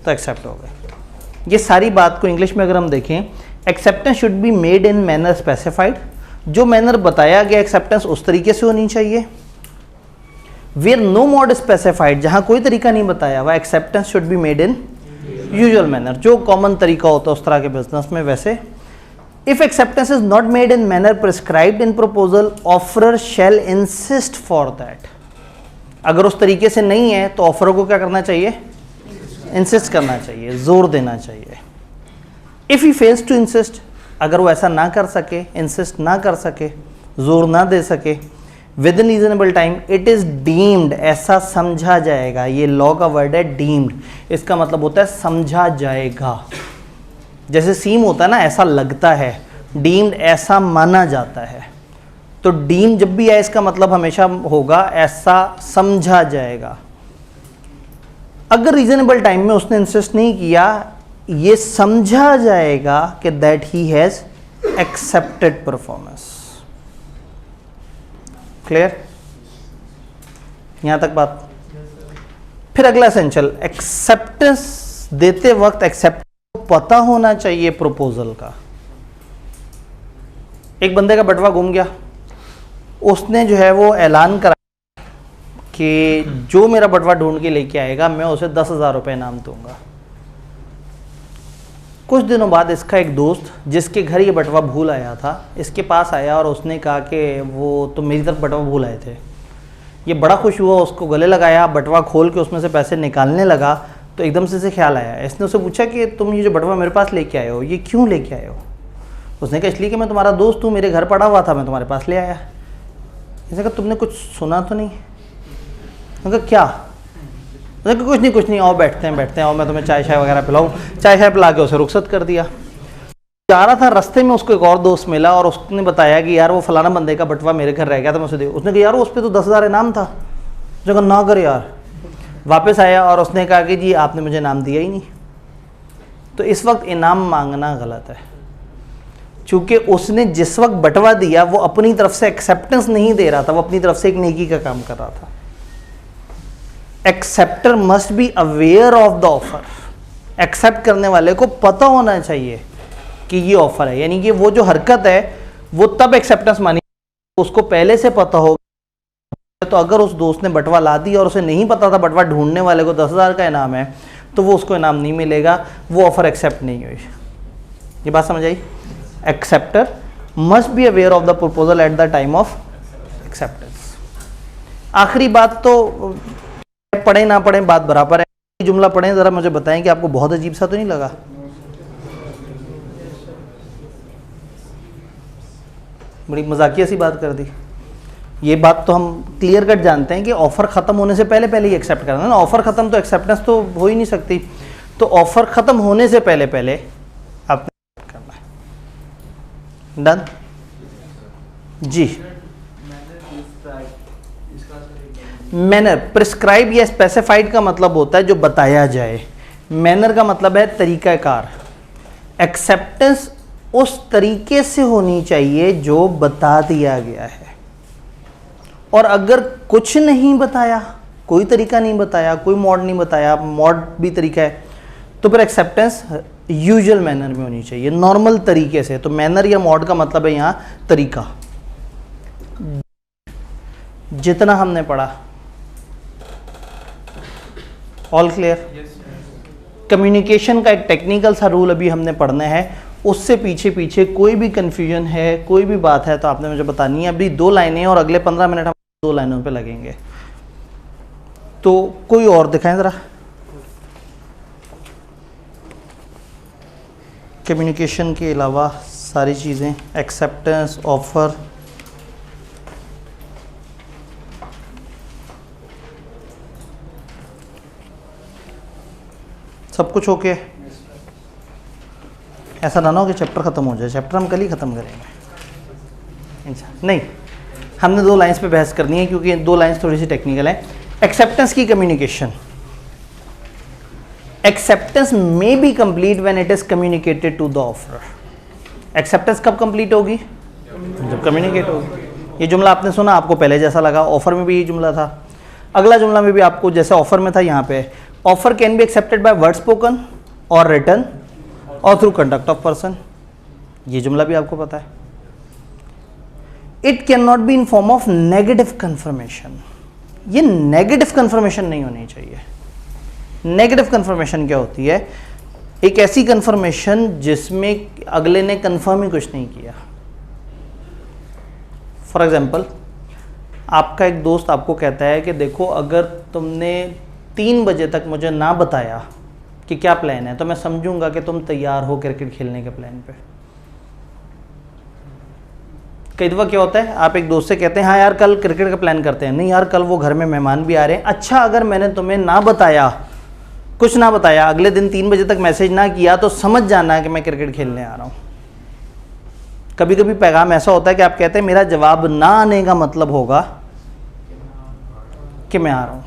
तो एक्सेप्ट हो गए। ये सारी बात को इंग्लिश में अगर हम देखें, acceptance should be made in manner specified, जो मैनर बताया गया एक्सेप्टेंस उस तरीके से होनी चाहिए। वेयर नो मॉड स्पेसिफाइड, जहाँ कोई तरीका नहीं बताया हुआ, acceptance should be made in usual manner, जो कॉमन तरीका होता है उस तरह के बिजनेस में वैसे। If acceptance is not made in manner prescribed in proposal, offerer shall insist for that. अगर उस तरीके से नहीं है तो ऑफर को क्या करना चाहिए, इंसिस्ट करना चाहिए, जोर देना चाहिए। If he fails to insist, अगर वो ऐसा ना कर सके, इंसिस्ट ना कर सके, जोर ना दे सके, with in reasonable time it is deemed, ऐसा समझा जाएगा। ये लॉ का वर्ड है डीम्ड, इसका मतलब होता है समझा जाएगा। जैसे सीम होता है ना, ऐसा लगता है, डीम्ड ऐसा माना जाता है। तो डीम जब भी है इसका मतलब हमेशा होगा ऐसा समझा जाएगा। अगर रीजनेबल टाइम में उसने इंसिस्ट नहीं किया, ये समझा जाएगा कि that he has accepted performance. Clear, यहां तक बात। फिर अगला एसेंशियल, एक्सेप्टेंस देते वक्त एक्सेप्ट पता होना चाहिए प्रपोजल का। एक बंदे का बटवा गुम गया, उसने जो है वो ऐलान करा कि जो मेरा बटवा ढूंढ के लेके आएगा मैं उसे 10,000 रुपये इनाम दूंगा। कुछ दिनों बाद इसका एक दोस्त जिसके घर ये बटवा भूल आया था इसके पास आया और उसने कहा कि वो तो मेरी तरफ बटवा भूल आए थे। ये बड़ा खुश हुआ, उसको गले लगाया, बटवा खोल के उसमें से पैसे निकालने लगा तो एकदम से ख़्याल आया। इसने उससे पूछा कि तुम ये जो बटवा मेरे पास लेके आए हो ये क्यों लेके आए हो? उसने कहा इसलिए कि मैं तुम्हारा दोस्त हूँ, मेरे घर पड़ा हुआ था, मैं तुम्हारे पास ले आया। इसने कहा तुमने कुछ सुना तो नहीं? मैंने कहा क्या? उसने कहा कुछ नहीं, आओ बैठते हैं और मैं तुम्हें चाय शाय वगैरह पिलाऊँ। चाय शाय पिला के उसे रुखसत कर दिया। जा रहा था, रास्ते में उसको एक और दोस्त मिला और उसने बताया कि यार वो फलाना बंदे का बटवा मेरे घर रह गया था, मैं उसे दे। उसने कहा यार उस पर तो 10,000 इनाम था। उसने कहा ना कर यार। वापस आया और उसने कहा कि जी आपने मुझे इनाम दिया ही नहीं। तो इस वक्त इनाम मांगना गलत है, चूँकि उसने जिस वक्त बटवा दिया वो अपनी तरफ से एक्सेप्टेंस नहीं दे रहा था, वो अपनी तरफ से एक नेकी का काम कर रहा था। Acceptor must be aware of the offer, accept करने वाले को पता होना चाहिए कि ये ऑफर है, यानी कि वो जो हरकत है वो तब एक्सेप्टेंस मानी उसको पहले से पता होगा। तो अगर उस दोस्त ने बटवा ला दिया और उसे नहीं पता था बटवा ढूंढने वाले को 10,000 का इनाम है तो वो उसको इनाम नहीं मिलेगा, वो ऑफर एक्सेप्ट नहीं हुई। ये बात समझ आई? Acceptor must be aware of the proposal at the time of acceptance. आखिरी बात तो पढ़े ना पढ़े बात बराबर है। जुमला पढ़ें जरा, मुझे बताएं कि आपको बहुत अजीब सा तो नहीं लगा? बड़ी मजाकिया सी बात कर दी। ये बात तो हम क्लियर कट जानते हैं कि ऑफर खत्म होने से पहले पहले ही एक्सेप्ट करना है ना। ऑफर खत्म तो एक्सेप्टेंस तो हो ही नहीं सकती, तो ऑफर खत्म होने से पहले पहले आपने करना है। डन जी। मैनर, प्रिस्क्राइब या स्पेसिफाइड का मतलब होता है जो बताया जाए, मैनर का मतलब है तरीकाकार। एक्सेप्टेंस उस तरीके से होनी चाहिए जो बता दिया गया है। और अगर कुछ नहीं बताया, कोई तरीका नहीं बताया, कोई मॉड नहीं बताया, मॉड भी तरीका है, तो फिर एक्सेप्टेंस यूजुअल मैनर में होनी चाहिए, नॉर्मल तरीके से। तो मैनर या मॉड का मतलब है यहाँ तरीका। जितना हमने पढ़ा, ऑल क्लियर? कम्युनिकेशन का एक टेक्निकल सा रूल अभी हमने पढ़ना है, उससे पीछे पीछे कोई भी कंफ्यूजन है, कोई भी बात है तो आपने मुझे बतानी है। अभी 2 लाइनें और अगले 15 मिनट हम 2 लाइनों पे लगेंगे। तो कोई और दिखाएं ज़रा। कम्युनिकेशन के अलावा सारी चीज़ें, एक्सेप्टेंस, ऑफर, सब कुछ ओके? ऐसा ना हो कि चैप्टर ख़त्म हो जाए। चैप्टर हम कल ही ख़त्म करेंगे नहीं, हमने 2 लाइंस पे बहस करनी है क्योंकि 2 लाइंस थोड़ी सी टेक्निकल है। एक्सेप्टेंस की communication, acceptance may be complete when it is communicated to the offer. Acceptance कब कंप्लीट होगी? जब कम्युनिकेट होगी। ये जुमला आपने सुना, आपको पहले जैसा लगा, ऑफर में भी ये जुमला था, अगला जुमला में भी आपको जैसे ऑफर में था यहाँ पे, offer can be accepted by word spoken और रिटन और थ्रू कंडक्ट ऑफ पर्सन। ये जुमला भी आपको पता है। It can not be in form of negative confirmation. ये नेगेटिव कंफर्मेशन नहीं होनी चाहिए। नेगेटिव कंफर्मेशन क्या होती है? एक ऐसी कंफर्मेशन जिसमें अगले ने कंफर्म ही कुछ नहीं किया। फॉर एग्जाम्पल, आपका एक दोस्त आपको कहता है कि देखो अगर तुमने 3 बजे तक मुझे ना बताया कि क्या प्लान है तो मैं समझूंगा कि तुम तैयार हो क्रिकेट खेलने के प्लान पे। कई दफ़ा क्या होता है, आप एक दोस्त से कहते हैं हाँ यार कल क्रिकेट का प्लान करते हैं, नहीं यार कल वो घर में मेहमान भी आ रहे हैं। अच्छा, अगर मैंने तुम्हें ना बताया, कुछ ना बताया, अगले दिन 3 बजे तक मैसेज ना किया तो समझ जाना कि मैं क्रिकेट खेलने आ रहा हूँ। कभी कभी पैगाम ऐसा होता है कि आप कहते हैं मेरा जवाब ना आने का मतलब होगा कि मैं आ रहा हूँ।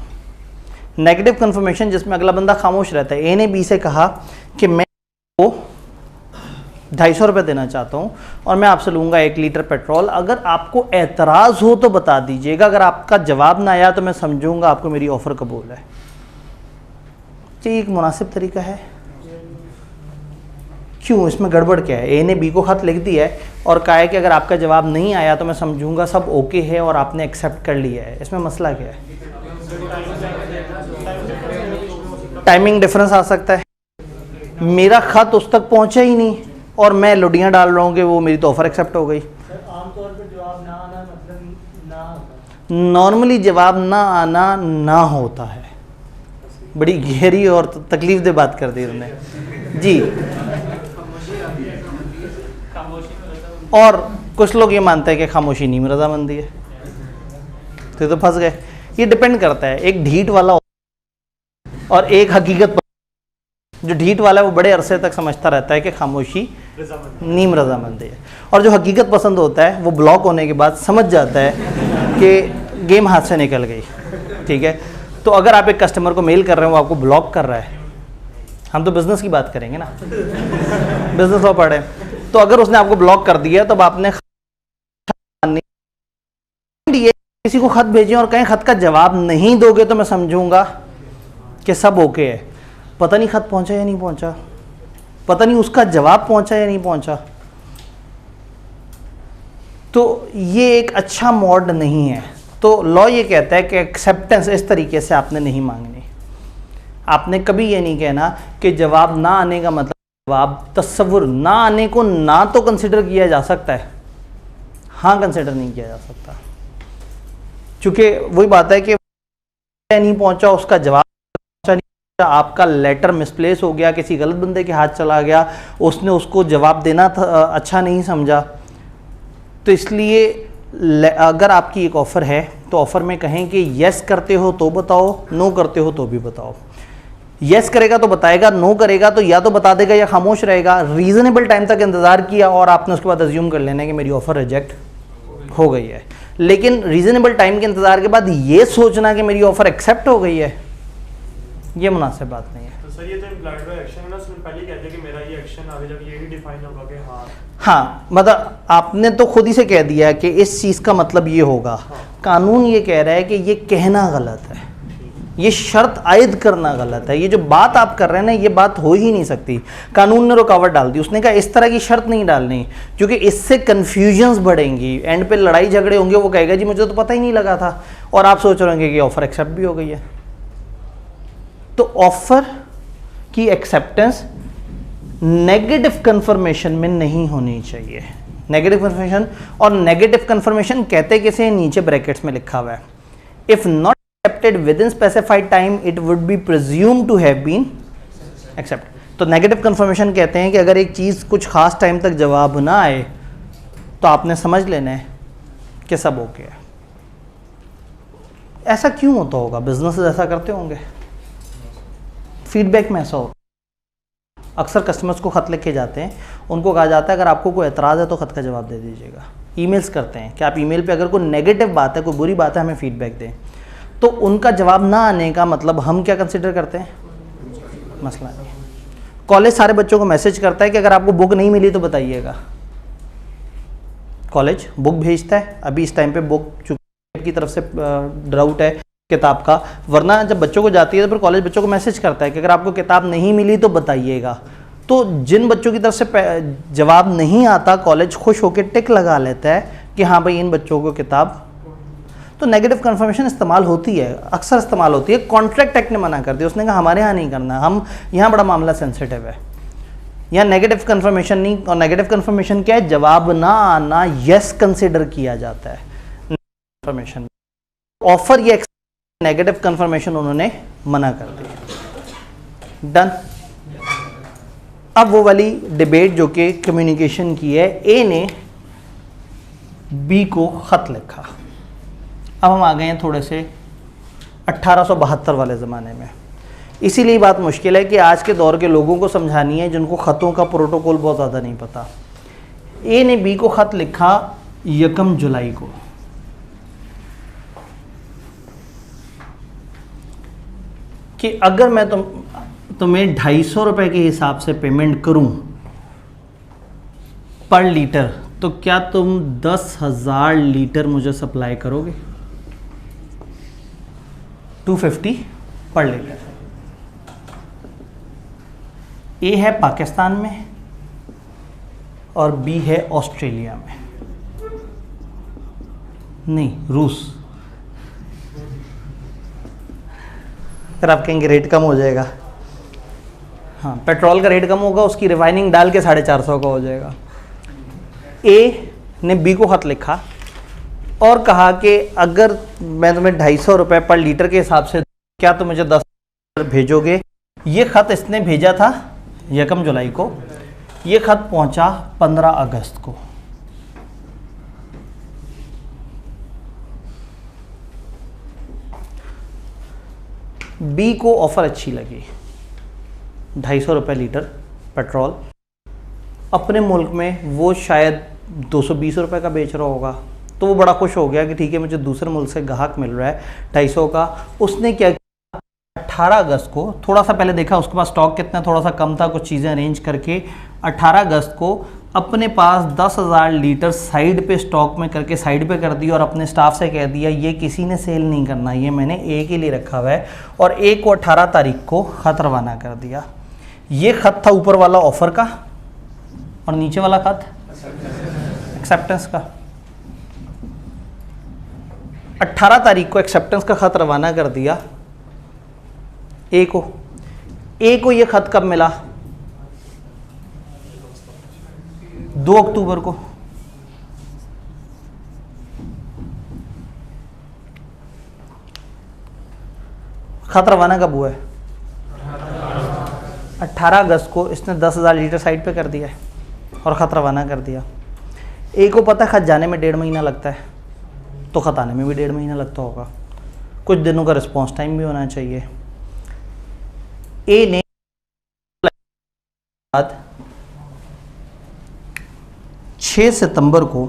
नेगेटिव कंफर्मेशन जिसमें अगला बंदा खामोश रहता है। ए ने बी से कहा कि मैं को 250 रुपये देना चाहता हूँ और मैं आपसे लूँगा 1 लीटर पेट्रोल। अगर आपको एतराज़ हो तो बता दीजिएगा, अगर आपका जवाब ना आया तो मैं समझूंगा आपको मेरी ऑफ़र कबूल है। ये एक मुनासिब तरीका है? क्यों, इसमें गड़बड़ क्या है? ए ने बी को ख़त लिख दिया है और कहा है कि अगर आपका जवाब नहीं आया तो मैं समझूंगा सब ओके है और आपने एक्सेप्ट कर लिया है। इसमें मसला क्या है? टाइमिंग डिफरेंस आ सकता है। मेरा ख़त उस तक पहुंचा ही नहीं और मैं लुडियाँ डाल रहा हूँ कि वो मेरी तो ऑफ़र एक्सेप्ट हो गई। आमतौर पर जवाब ना आना मतलब ना होता। नॉर्मली जवाब ना आना ना होता है। बड़ी गहरी और तकलीफ दे बात कर दी उन्होंने जी। और कुछ लोग ये मानते हैं कि खामोशी नीम रजामंदी है, तो फंस गए। ये डिपेंड करता है, एक ढीठ वाला और एक हकीकत। जो ढीठ वाला है वो बड़े अरसे तक समझता रहता है कि खामोशी नीम रजामंदी है, और जो हकीकत पसंद होता है वो ब्लॉक होने के बाद समझ जाता है कि गेम हाथ से निकल गई। ठीक है, तो अगर आप एक कस्टमर को मेल कर रहे हो वो आपको ब्लॉक कर रहा है, हम तो बिजनेस की बात करेंगे ना, बिजनेस लॉ पढ़े, तो अगर उसने आपको ब्लॉक कर दिया तो आपने किसी को खत भेजें और कहीं खत का जवाब नहीं दोगे तो मैं समझूंगा कि सब ओके है। पता नहीं खत पहुंचा या नहीं पहुंचा, पता नहीं उसका जवाब पहुंचा या नहीं पहुंचा। तो ये एक अच्छा मॉड नहीं है। तो लॉ ये कहता है कि एक्सेप्टेंस इस तरीके से आपने नहीं मांगनी। आपने कभी ये नहीं कहना कि जवाब ना आने का मतलब जवाब तस्वुर ना आने को ना तो कंसिडर किया जा सकता है, हाँ कंसिडर नहीं किया जा सकता, क्योंकि वही बात है कि नहीं पहुंचा, उसका जवाब पहुंचा नहीं, आपका लेटर मिसप्लेस हो गया, किसी गलत बंदे के हाथ चला गया, उसने उसको जवाब देना था अच्छा नहीं समझा। तो इसलिए अगर आपकी एक ऑफ़र है तो ऑफ़र में कहें कि यस करते हो तो बताओ, नो करते हो तो भी बताओ। यस करेगा तो बताएगा, नो करेगा तो या तो बता देगा या खामोश रहेगा। रीज़नेबल टाइम तक इंतज़ार किया और आपने उसके बाद अज्यूम कर लेना कि मेरी ऑफ़र रिजेक्ट हो गई है। लेकिन रीज़नेबल टाइम के इंतज़ार के बाद ये सोचना कि मेरी ऑफ़र एक्सेप्ट हो गई है, ये मुनासिब बात नहीं है। तो सर ये तो इम्प्लाइड बाय एक्शन है ना, उसने पहले कह दिया कि मेरा ये एक्शन कंडीशन आगे जब यही डिफाइन होगा कि हाँ हाँ, मतलब आपने तो खुद ही से कह दिया कि इस चीज़ का मतलब ये होगा। कानून ये कह रहा है कि ये कहना गलत है, ये शर्त आयद करना गलत है। ये जो बात आप कर रहे हैं ना, ये बात हो ही नहीं सकती। कानून ने रुकावट डाल दी, उसने कहा इस तरह की शर्त नहीं डालनी, क्योंकि इससे कन्फ्यूजन्स बढ़ेंगी, एंड पे लड़ाई झगड़े होंगे। वो कहेगा जी मुझे तो पता ही नहीं लगा था, और आप सोच रहे होंगे कि ऑफर एक्सेप्ट भी हो गई है। तो ऑफर की एक्सेप्टेंस नेगेटिव कंफर्मेशन में नहीं होनी चाहिए। नेगेटिव कंफर्मेशन, और नेगेटिव कंफर्मेशन कहते किसे, नीचे ब्रैकेट्स में लिखा हुआ है, if not accepted within specified time it would be presumed to have been accepted। तो नेगेटिव कंफर्मेशन कहते हैं कि अगर एक चीज़ कुछ खास टाइम तक जवाब ना आए तो आपने समझ लेना है कि सब ओके है। ऐसा क्यों होता होगा? बिजनेसेस ऐसा करते होंगे, फीडबैक में ऐसा होता है। अक्सर कस्टमर्स को ख़त लिख के जाते हैं, उनको कहा जाता है अगर आपको कोई एतराज़ है तो ख़त का जवाब दे दीजिएगा। ईमेल्स करते हैं कि आप ईमेल पे अगर कोई नेगेटिव बात है, कोई बुरी बात है, हमें फीडबैक दें। तो उनका जवाब ना आने का मतलब हम क्या कंसिडर करते हैं? मसला नहीं। कॉलेज सारे बच्चों को मैसेज करता है कि अगर आपको बुक नहीं मिली तो बताइएगा। कॉलेज बुक भेजता है, अभी इस टाइम पे बुक की तरफ से ड्राउट है किताब का, वरना जब बच्चों को जाती है तो फिर कॉलेज बच्चों को मैसेज करता है कि अगर आपको किताब नहीं मिली तो बताइएगा। तो जिन बच्चों की तरफ से जवाब नहीं आता, कॉलेज खुश होकर टिक लगा लेता है कि हाँ भाई इन बच्चों को किताब। तो नेगेटिव कंफर्मेशन इस्तेमाल होती है, अक्सर इस्तेमाल होती है। कॉन्ट्रैक्ट एक्ट ने मना कर दिया, उसने कहा हमारे यहाँ नहीं करना, हम यहाँ बड़ा मामला सेंसिटिव है, यहाँ नेगेटिव कंफर्मेशन नहीं। और नेगेटिव कंफर्मेशन क्या है? जवाब ना आना यस कंसिडर किया जाता है कंफर्मेशन। ऑफर ये नेगेटिव कंफर्मेशन उन्होंने मना कर दिया। डन। अब वो वाली डिबेट जो कि कम्युनिकेशन की है, ए ने बी को खत लिखा। अब हम आ गए हैं थोड़े से 1872 वाले ज़माने में। इसीलिए बात मुश्किल है कि आज के दौर के लोगों को समझानी है जिनको ख़तों का प्रोटोकॉल बहुत ज़्यादा नहीं पता। ए ने बी को ख़त लिखा 1 जुलाई को। कि अगर मैं तुम्हें 250 रुपये के हिसाब से पेमेंट करूं पर लीटर, तो क्या तुम 10,000 लीटर मुझे सप्लाई करोगे? 250 पर लीटर। ए है पाकिस्तान में और बी है ऑस्ट्रेलिया में, नहीं रूस। फिर आप कहेंगे रेट कम हो जाएगा। हाँ, पेट्रोल का रेट कम होगा, उसकी रिफाइनिंग डाल के 450 का हो जाएगा। ए ने बी को खत लिखा और कहा कि अगर मैं तुम्हें 250 रुपये पर लीटर के हिसाब से, क्या तुम मुझे 10 लीटर भेजोगे? ये ख़त इसने भेजा था 1 जुलाई को, ये ख़त पहुंचा 15 अगस्त को। बी को ऑफ़र अच्छी लगी, 250 रुपये लीटर पेट्रोल। अपने मुल्क में वो शायद 220 रुपये का बेच रहा होगा, तो वो बड़ा खुश हो गया कि ठीक है मुझे दूसरे मुल्क से ग्राहक मिल रहा है 250 का। उसने क्या किया, 18 अगस्त को, थोड़ा सा पहले देखा उसके पास स्टॉक कितना थोड़ा सा कम था, कुछ चीज़ें अरेंज करके 18 अगस्त को अपने पास 10,000 लीटर साइड पे स्टॉक में करके साइड पे कर दिया और अपने स्टाफ से कह दिया ये किसी ने सेल नहीं करना, ये मैंने ए के लिए रखा हुआ है। और ए को 18 तारीख को ख़त रवाना कर दिया। ये ख़त था ऊपर वाला ऑफ़र का और नीचे वाला ख़त एक्सेप्टेंस का। 18 तारीख को एक्सेप्टेंस का ख़त रवाना कर दिया ए को। ए को ये ख़त कब मिला? 2 अक्टूबर को। ख़त रवाना कब हुआ है? 18 अगस्त को इसने 10,000 लीटर साइड पे कर दिया है और ख़त रवाना कर दिया। ए को पता है ख़त जाने में 1.5 महीना लगता है, तो ख़त आने में भी 1.5 महीना लगता होगा, कुछ दिनों का रिस्पॉन्स टाइम भी होना चाहिए। ए ने 6 सितंबर को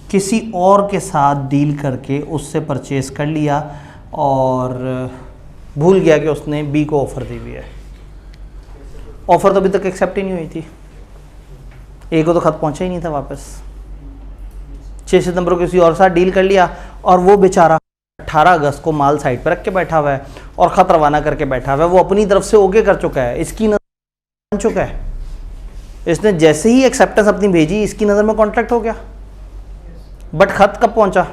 किसी और के साथ डील करके उससे परचेज़ कर लिया और भूल गया कि उसने बी को ऑफ़र दी हुई है। ऑफर तो अभी तक एक्सेप्ट ही नहीं हुई थी, ए को तो खत पहुंचा ही नहीं था वापस। 6 सितंबर को किसी और के साथ डील कर लिया और वो बेचारा 18 अगस्त को माल साइड पर रख के बैठा हुआ है और खत रवाना करके बैठा हुआ है। वो अपनी तरफ से ओके कर चुका है, इसकी नजर बन चुका है। इसने जैसे ही एक्सेप्टेंस अपनी भेजी, इसकी नज़र में कॉन्ट्रैक्ट हो गया। बट खत कब पहुंचा?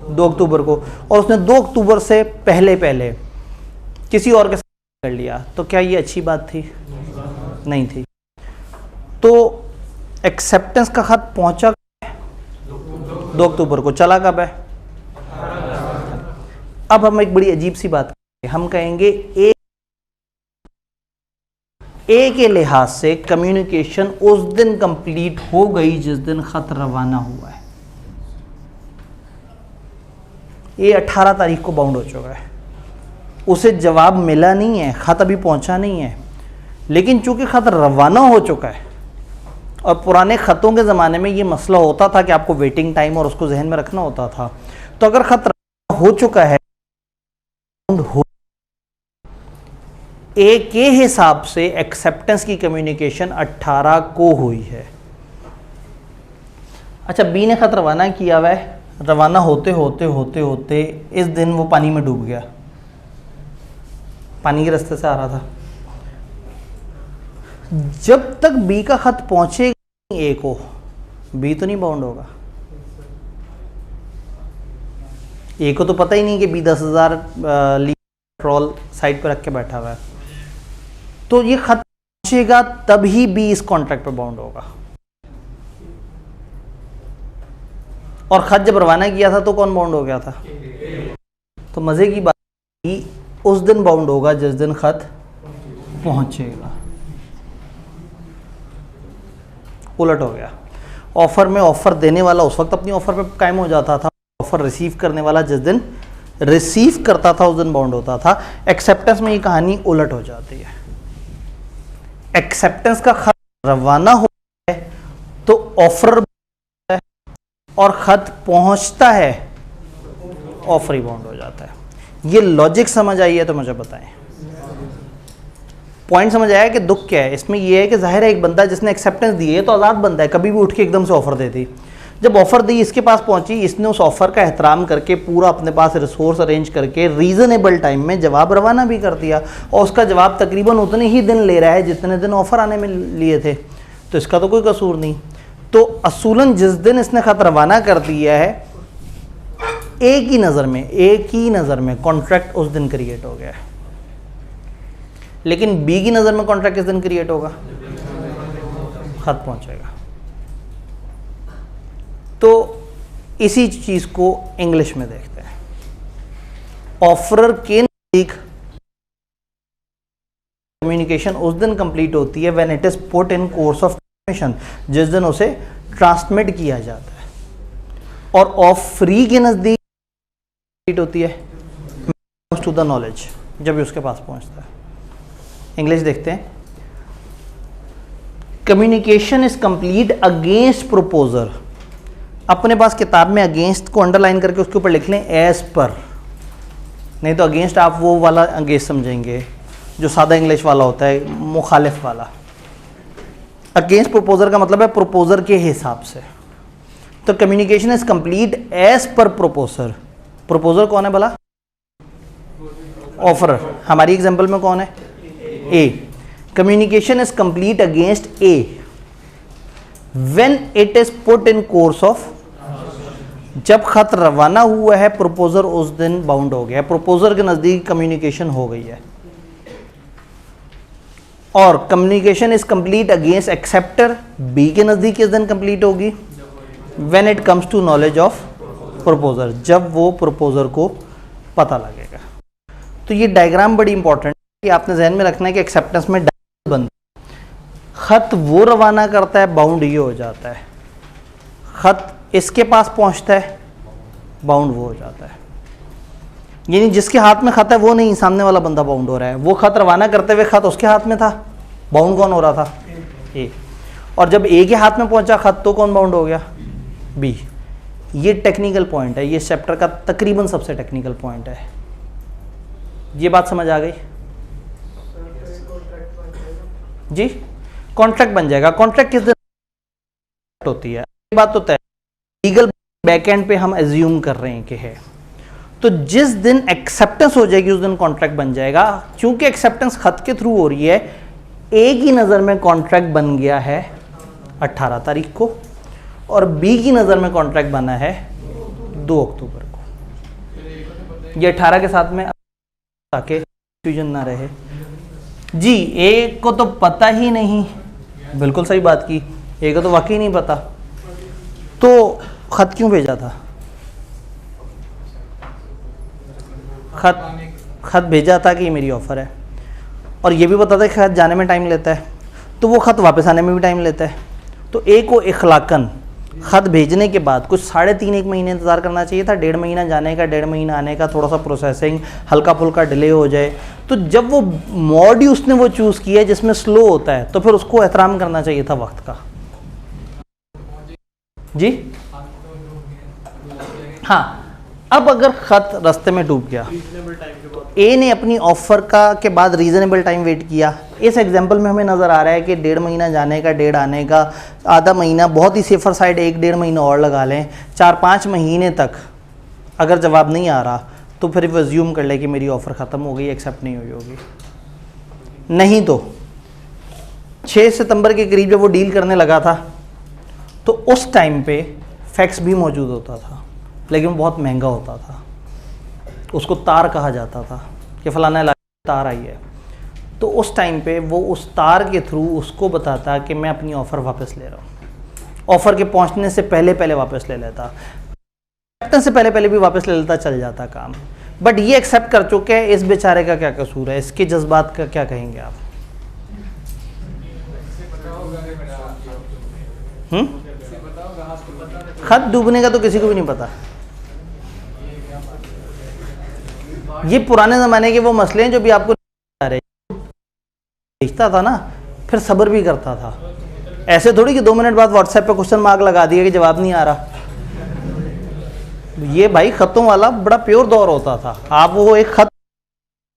2 अक्टूबर को, और उसने 2 अक्टूबर से पहले पहले किसी और के साथ कर लिया। तो क्या ये अच्छी बात थी? नहीं थी। तो एक्सेप्टेंस का खत पहुंचा 2 अक्टूबर को, चला कब है? अब हम एक बड़ी अजीब सी बात करेंगे, हम कहेंगे ए के लिहाज से कम्युनिकेशन उस दिन कंप्लीट हो गई जिस दिन खत रवाना हुआ है। ये 18 तारीख को बाउंड हो चुका है, उसे जवाब मिला नहीं है, खत अभी पहुंचा नहीं है। लेकिन चूंकि खत रवाना हो चुका है, और पुराने खतों के ज़माने में ये मसला होता था कि आपको वेटिंग टाइम और उसको जहन में रखना होता था। तो अगर खत रवाना हो चुका है, ए के हिसाब से एक्सेप्टेंस की कम्युनिकेशन 18 को हुई है। अच्छा, बी ने खत रवाना किया हुआ है, रवाना होते होते होते होते इस दिन वो पानी में डूब गया, पानी के रास्ते से आ रहा था। जब तक बी का खत पहुंचेगा ए को, बी तो नहीं बाउंड होगा। ए को तो पता ही नहीं कि बी 10,000 पेट्रोल साइड पर रख के बैठा हुआ है। तो ये खत पहुंचेगा तभी बी इस कॉन्ट्रैक्ट पे बाउंड होगा। और खत जब रवाना किया था तो कौन बाउंड हो गया था? तो मजे की बात, बी उस दिन बाउंड होगा जिस दिन खत पहुंचेगा। उलट हो गया। ऑफर में ऑफर देने वाला उस वक्त अपनी ऑफर पे कायम हो जाता था, ऑफर रिसीव करने वाला जिस दिन रिसीव करता था उस दिन बाउंड होता था। एक्सेप्टेंस में ये कहानी उलट हो जाती है। एक्सेप्टेंस का खत रवाना होता है तो ऑफर है, और खत पहुंचता है ऑफर ही बाउंड हो जाता है। ये लॉजिक समझ आई है तो मुझे बताएं, पॉइंट समझ आया कि दुख क्या है इसमें? ये है कि जाहिर है एक बंदा जिसने एक्सेप्टेंस दी है तो आज़ाद बंदा है, कभी भी उठ के एकदम से ऑफर दे दी। जब ऑफर दी, इसके पास पहुंची, इसने उस ऑफर का एहतराम करके पूरा अपने पास रिसोर्स अरेंज करके रीजनेबल टाइम में जवाब रवाना भी कर दिया, और उसका जवाब तकरीबन उतने ही दिन ले रहा है जितने दिन ऑफर आने में लिए थे। तो इसका तो कोई कसूर नहीं। तो असूलन जिस दिन इसने खत रवाना कर दिया है, एक ही नज़र में कॉन्ट्रैक्ट उस दिन क्रिएट हो गया है। लेकिन बी की नज़र में कॉन्ट्रैक्ट किस दिन क्रिएट होगा? खत पहुंचेगा। तो इसी चीज़ को इंग्लिश में देखते हैं। ऑफरर के नज़दीक कम्युनिकेशन उस दिन कंप्लीट होती है when it is put in course of transmission, जिस दिन उसे ट्रांसमिट किया जाता है। और ऑफरी के नज़दीक कंप्लीट होती है टू द नॉलेज, जब भी उसके पास पहुंचता है। इंग्लिश देखते हैं। Communication is complete against proposer. अपने पास किताब में अगेंस्ट को अंडरलाइन करके उसके ऊपर लिख लें एज पर, नहीं तो अगेंस्ट आप वो वाला अगेंस्ट समझेंगे जो सादा इंग्लिश वाला होता है, मुखालिफ वाला। अगेंस्ट प्रपोजर का मतलब है प्रपोजर के हिसाब से। तो communication is complete as per proposer. Proposer कौन है भला? ऑफरर। हमारी एग्जांपल में कौन है? A. Communication is complete against A when it is put in course of, जब खत रवाना हुआ है प्रपोजर उस दिन बाउंड हो गया, प्रपोजर के नजदीक कम्युनिकेशन हो गई है। और communication is complete against acceptor, B के नजदीक किस दिन कंप्लीट होगी? When it comes to knowledge of proposer, जब वो प्रपोजर को पता लगेगा। तो ये डायग्राम बड़ी इंपॉर्टेंट है कि आपने जहन में रखना है कि एक्सेप्टेंस में बंद खत वो रवाना करता है, बाउंड ये हो जाता है। खत इसके पास पहुंचता है, बाउंड वो हो जाता है। यानी जिसके हाथ में खत है वो नहीं, सामने वाला बंदा बाउंड हो रहा है। वो खत रवाना करते हुए खत उसके हाथ में था, बाउंड कौन हो रहा था? ए। और जब ए के हाथ में पहुंचा खत तो कौन बाउंड हो गया? बी। ये टेक्निकल पॉइंट है, ये चैप्टर का तकरीबन सबसे टेक्निकल पॉइंट है। ये बात समझ आ गई? जी कॉन्ट्रैक्ट बन जाएगा। कॉन्ट्रैक्ट किस दिन होती है ये बात तो तय, लीगल बैकएंड पे हम एज्यूम कर रहे हैं कि है, तो जिस दिन एक्सेप्टेंस हो जाएगी उस दिन कॉन्ट्रैक्ट बन जाएगा। क्योंकि एक्सेप्टेंस खत के थ्रू हो रही है, ए की नज़र में कॉन्ट्रैक्ट बन गया है 18 तारीख को और बी की नज़र में कॉन्ट्रैक्ट बना है 2 अक्टूबर को। ये 18 के साथ में ताकि कंफ्यूजन ना रहे। जी ए को तो पता ही नहीं, बिल्कुल सही बात की, ए को तो वाकई नहीं पता, तो खत क्यों भेजा था? खत भेजा था कि ये मेरी ऑफ़र है, और ये भी पता था कि खत जाने में टाइम लेता है, तो वो खत वापस आने में भी टाइम लेता है। तो ए को इखलाकन खत भेजने के बाद कुछ 3.5-1 महीने इंतज़ार करना चाहिए था। 1.5 महीना जाने का, 1.5 महीना आने का, थोड़ा सा प्रोसेसिंग हल्का फुल्का डिले हो जाए। तो जब वो मोड ही उसने वो चूज़ किया जिसमें स्लो होता है, तो फिर उसको एहतराम करना चाहिए था वक्त का। जी हाँ, अब अगर ख़त रास्ते में डूब गया, ए ने अपनी ऑफ़र का के बाद रीज़नेबल टाइम वेट किया। इस एग्जांपल में हमें नज़र आ रहा है कि 1.5 महीना जाने का, 1.5 आने का, आधा महीना, बहुत ही सेफर साइड 1-1.5 महीना और लगा लें। 4-5 महीने तक अगर जवाब नहीं आ रहा तो फिर वो अज्यूम कर ले कि मेरी ऑफ़र ख़त्म हो गई, एक्सेप्ट नहीं हुई होगी। नहीं तो 6 सितंबर के करीब जब वो डील करने लगा था तो उस टाइम पे फैक्स भी मौजूद होता था, लेकिन बहुत महंगा होता था। उसको तार कहा जाता था कि फ़लाना इलाके तार आई है, तो उस टाइम पे वो उस तार के थ्रू उसको बताता कि मैं अपनी ऑफ़र वापस ले रहा हूँ। ऑफ़र के पहुँचने से पहले पहले वापस ले लेता, एक्सेप्टेंस से पहले पहले भी वापस ले लेता, चल जाता काम। बट ये एक्सेप्ट कर चुके हैं, इस बेचारे का क्या कसूर है? इसके जज्बात का क्या कहेंगे आप? खत डूबने का तो किसी को भी नहीं पता। ये पुराने ज़माने के वो मसले हैं जो भी आपको आ रहे, भेजता था ना, फिर सब्र भी करता था। ऐसे थोड़ी कि 2 मिनट बाद व्हाट्सएप पे क्वेश्चन मार्क लगा दिया कि जवाब नहीं आ रहा। ये भाई खतों वाला बड़ा प्योर दौर होता था। आप वो एक खत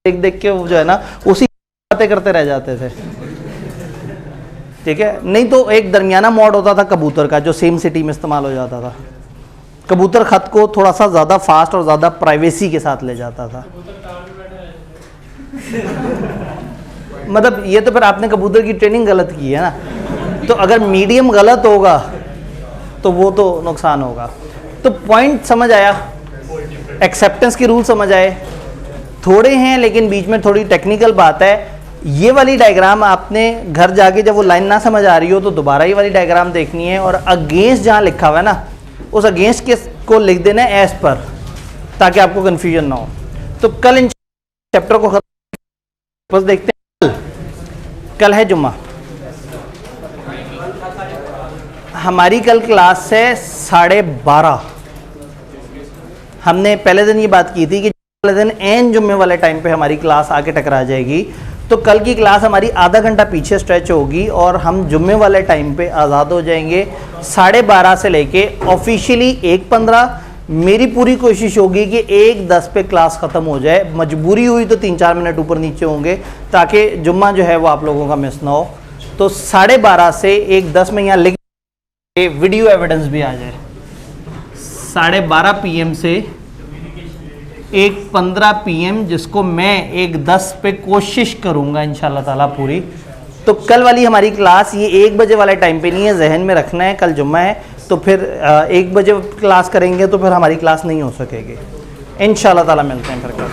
देख देख के वो जो है ना उसी बातें करते रह जाते थे, ठीक है। नहीं तो एक दरमियाना मोड होता था कबूतर का, जो सेम सिटी में इस्तेमाल हो जाता था। कबूतर खत को थोड़ा सा ज़्यादा फास्ट और ज़्यादा प्राइवेसी के साथ ले जाता था। मतलब ये तो फिर आपने कबूतर की ट्रेनिंग गलत की है ना। तो अगर मीडियम गलत होगा तो वो तो नुकसान होगा। तो पॉइंट समझ आया, एक्सेप्टेंस के रूल समझ आए। थोड़े हैं लेकिन बीच में थोड़ी टेक्निकल बात है। ये वाली डायग्राम आपने घर जाके जब वो लाइन ना समझ आ रही हो तो दोबारा ये वाली डायग्राम देखनी है, और अगेंस्ट जहाँ लिखा हुआ है ना उस अगेंस्ट के को लिख देना है एस पर, ताकि आपको कन्फ्यूजन ना हो। तो कल इन चैप्टर को बस देखते हैं। कल है जुम्मा, हमारी कल क्लास है 12:30। हमने पहले दिन ये बात की थी कि पहले दिन एन जुम्मे वाले टाइम पे हमारी क्लास आके टकरा जाएगी, तो कल की क्लास हमारी आधा घंटा पीछे स्ट्रेच होगी और हम जुम्मे वाले टाइम पे आज़ाद हो जाएंगे 12:30 से लेके ऑफिशियली 1:15। मेरी पूरी कोशिश होगी कि 1:10 पे क्लास ख़त्म हो जाए। मजबूरी हुई तो 3-4 मिनट ऊपर नीचे होंगे ताकि जुम्मा जो है वो आप लोगों का मिस ना हो। तो 12:30 से 1:10 में यहाँ लिख वीडियो एविडेंस भी आ जाए। 12:30 PM से 1:15 PM, जिसको मैं 1:10 पे कोशिश करूँगा इंशाल्लाह ताला पूरी। तो कल वाली हमारी क्लास ये 1 बजे वाले टाइम पे नहीं है, जहन में रखना है। कल जुम्मा है तो फिर 1 बजे क्लास करेंगे तो फिर हमारी क्लास नहीं हो सकेगी। इंशाल्लाह ताला मिलते हैं फिर कल।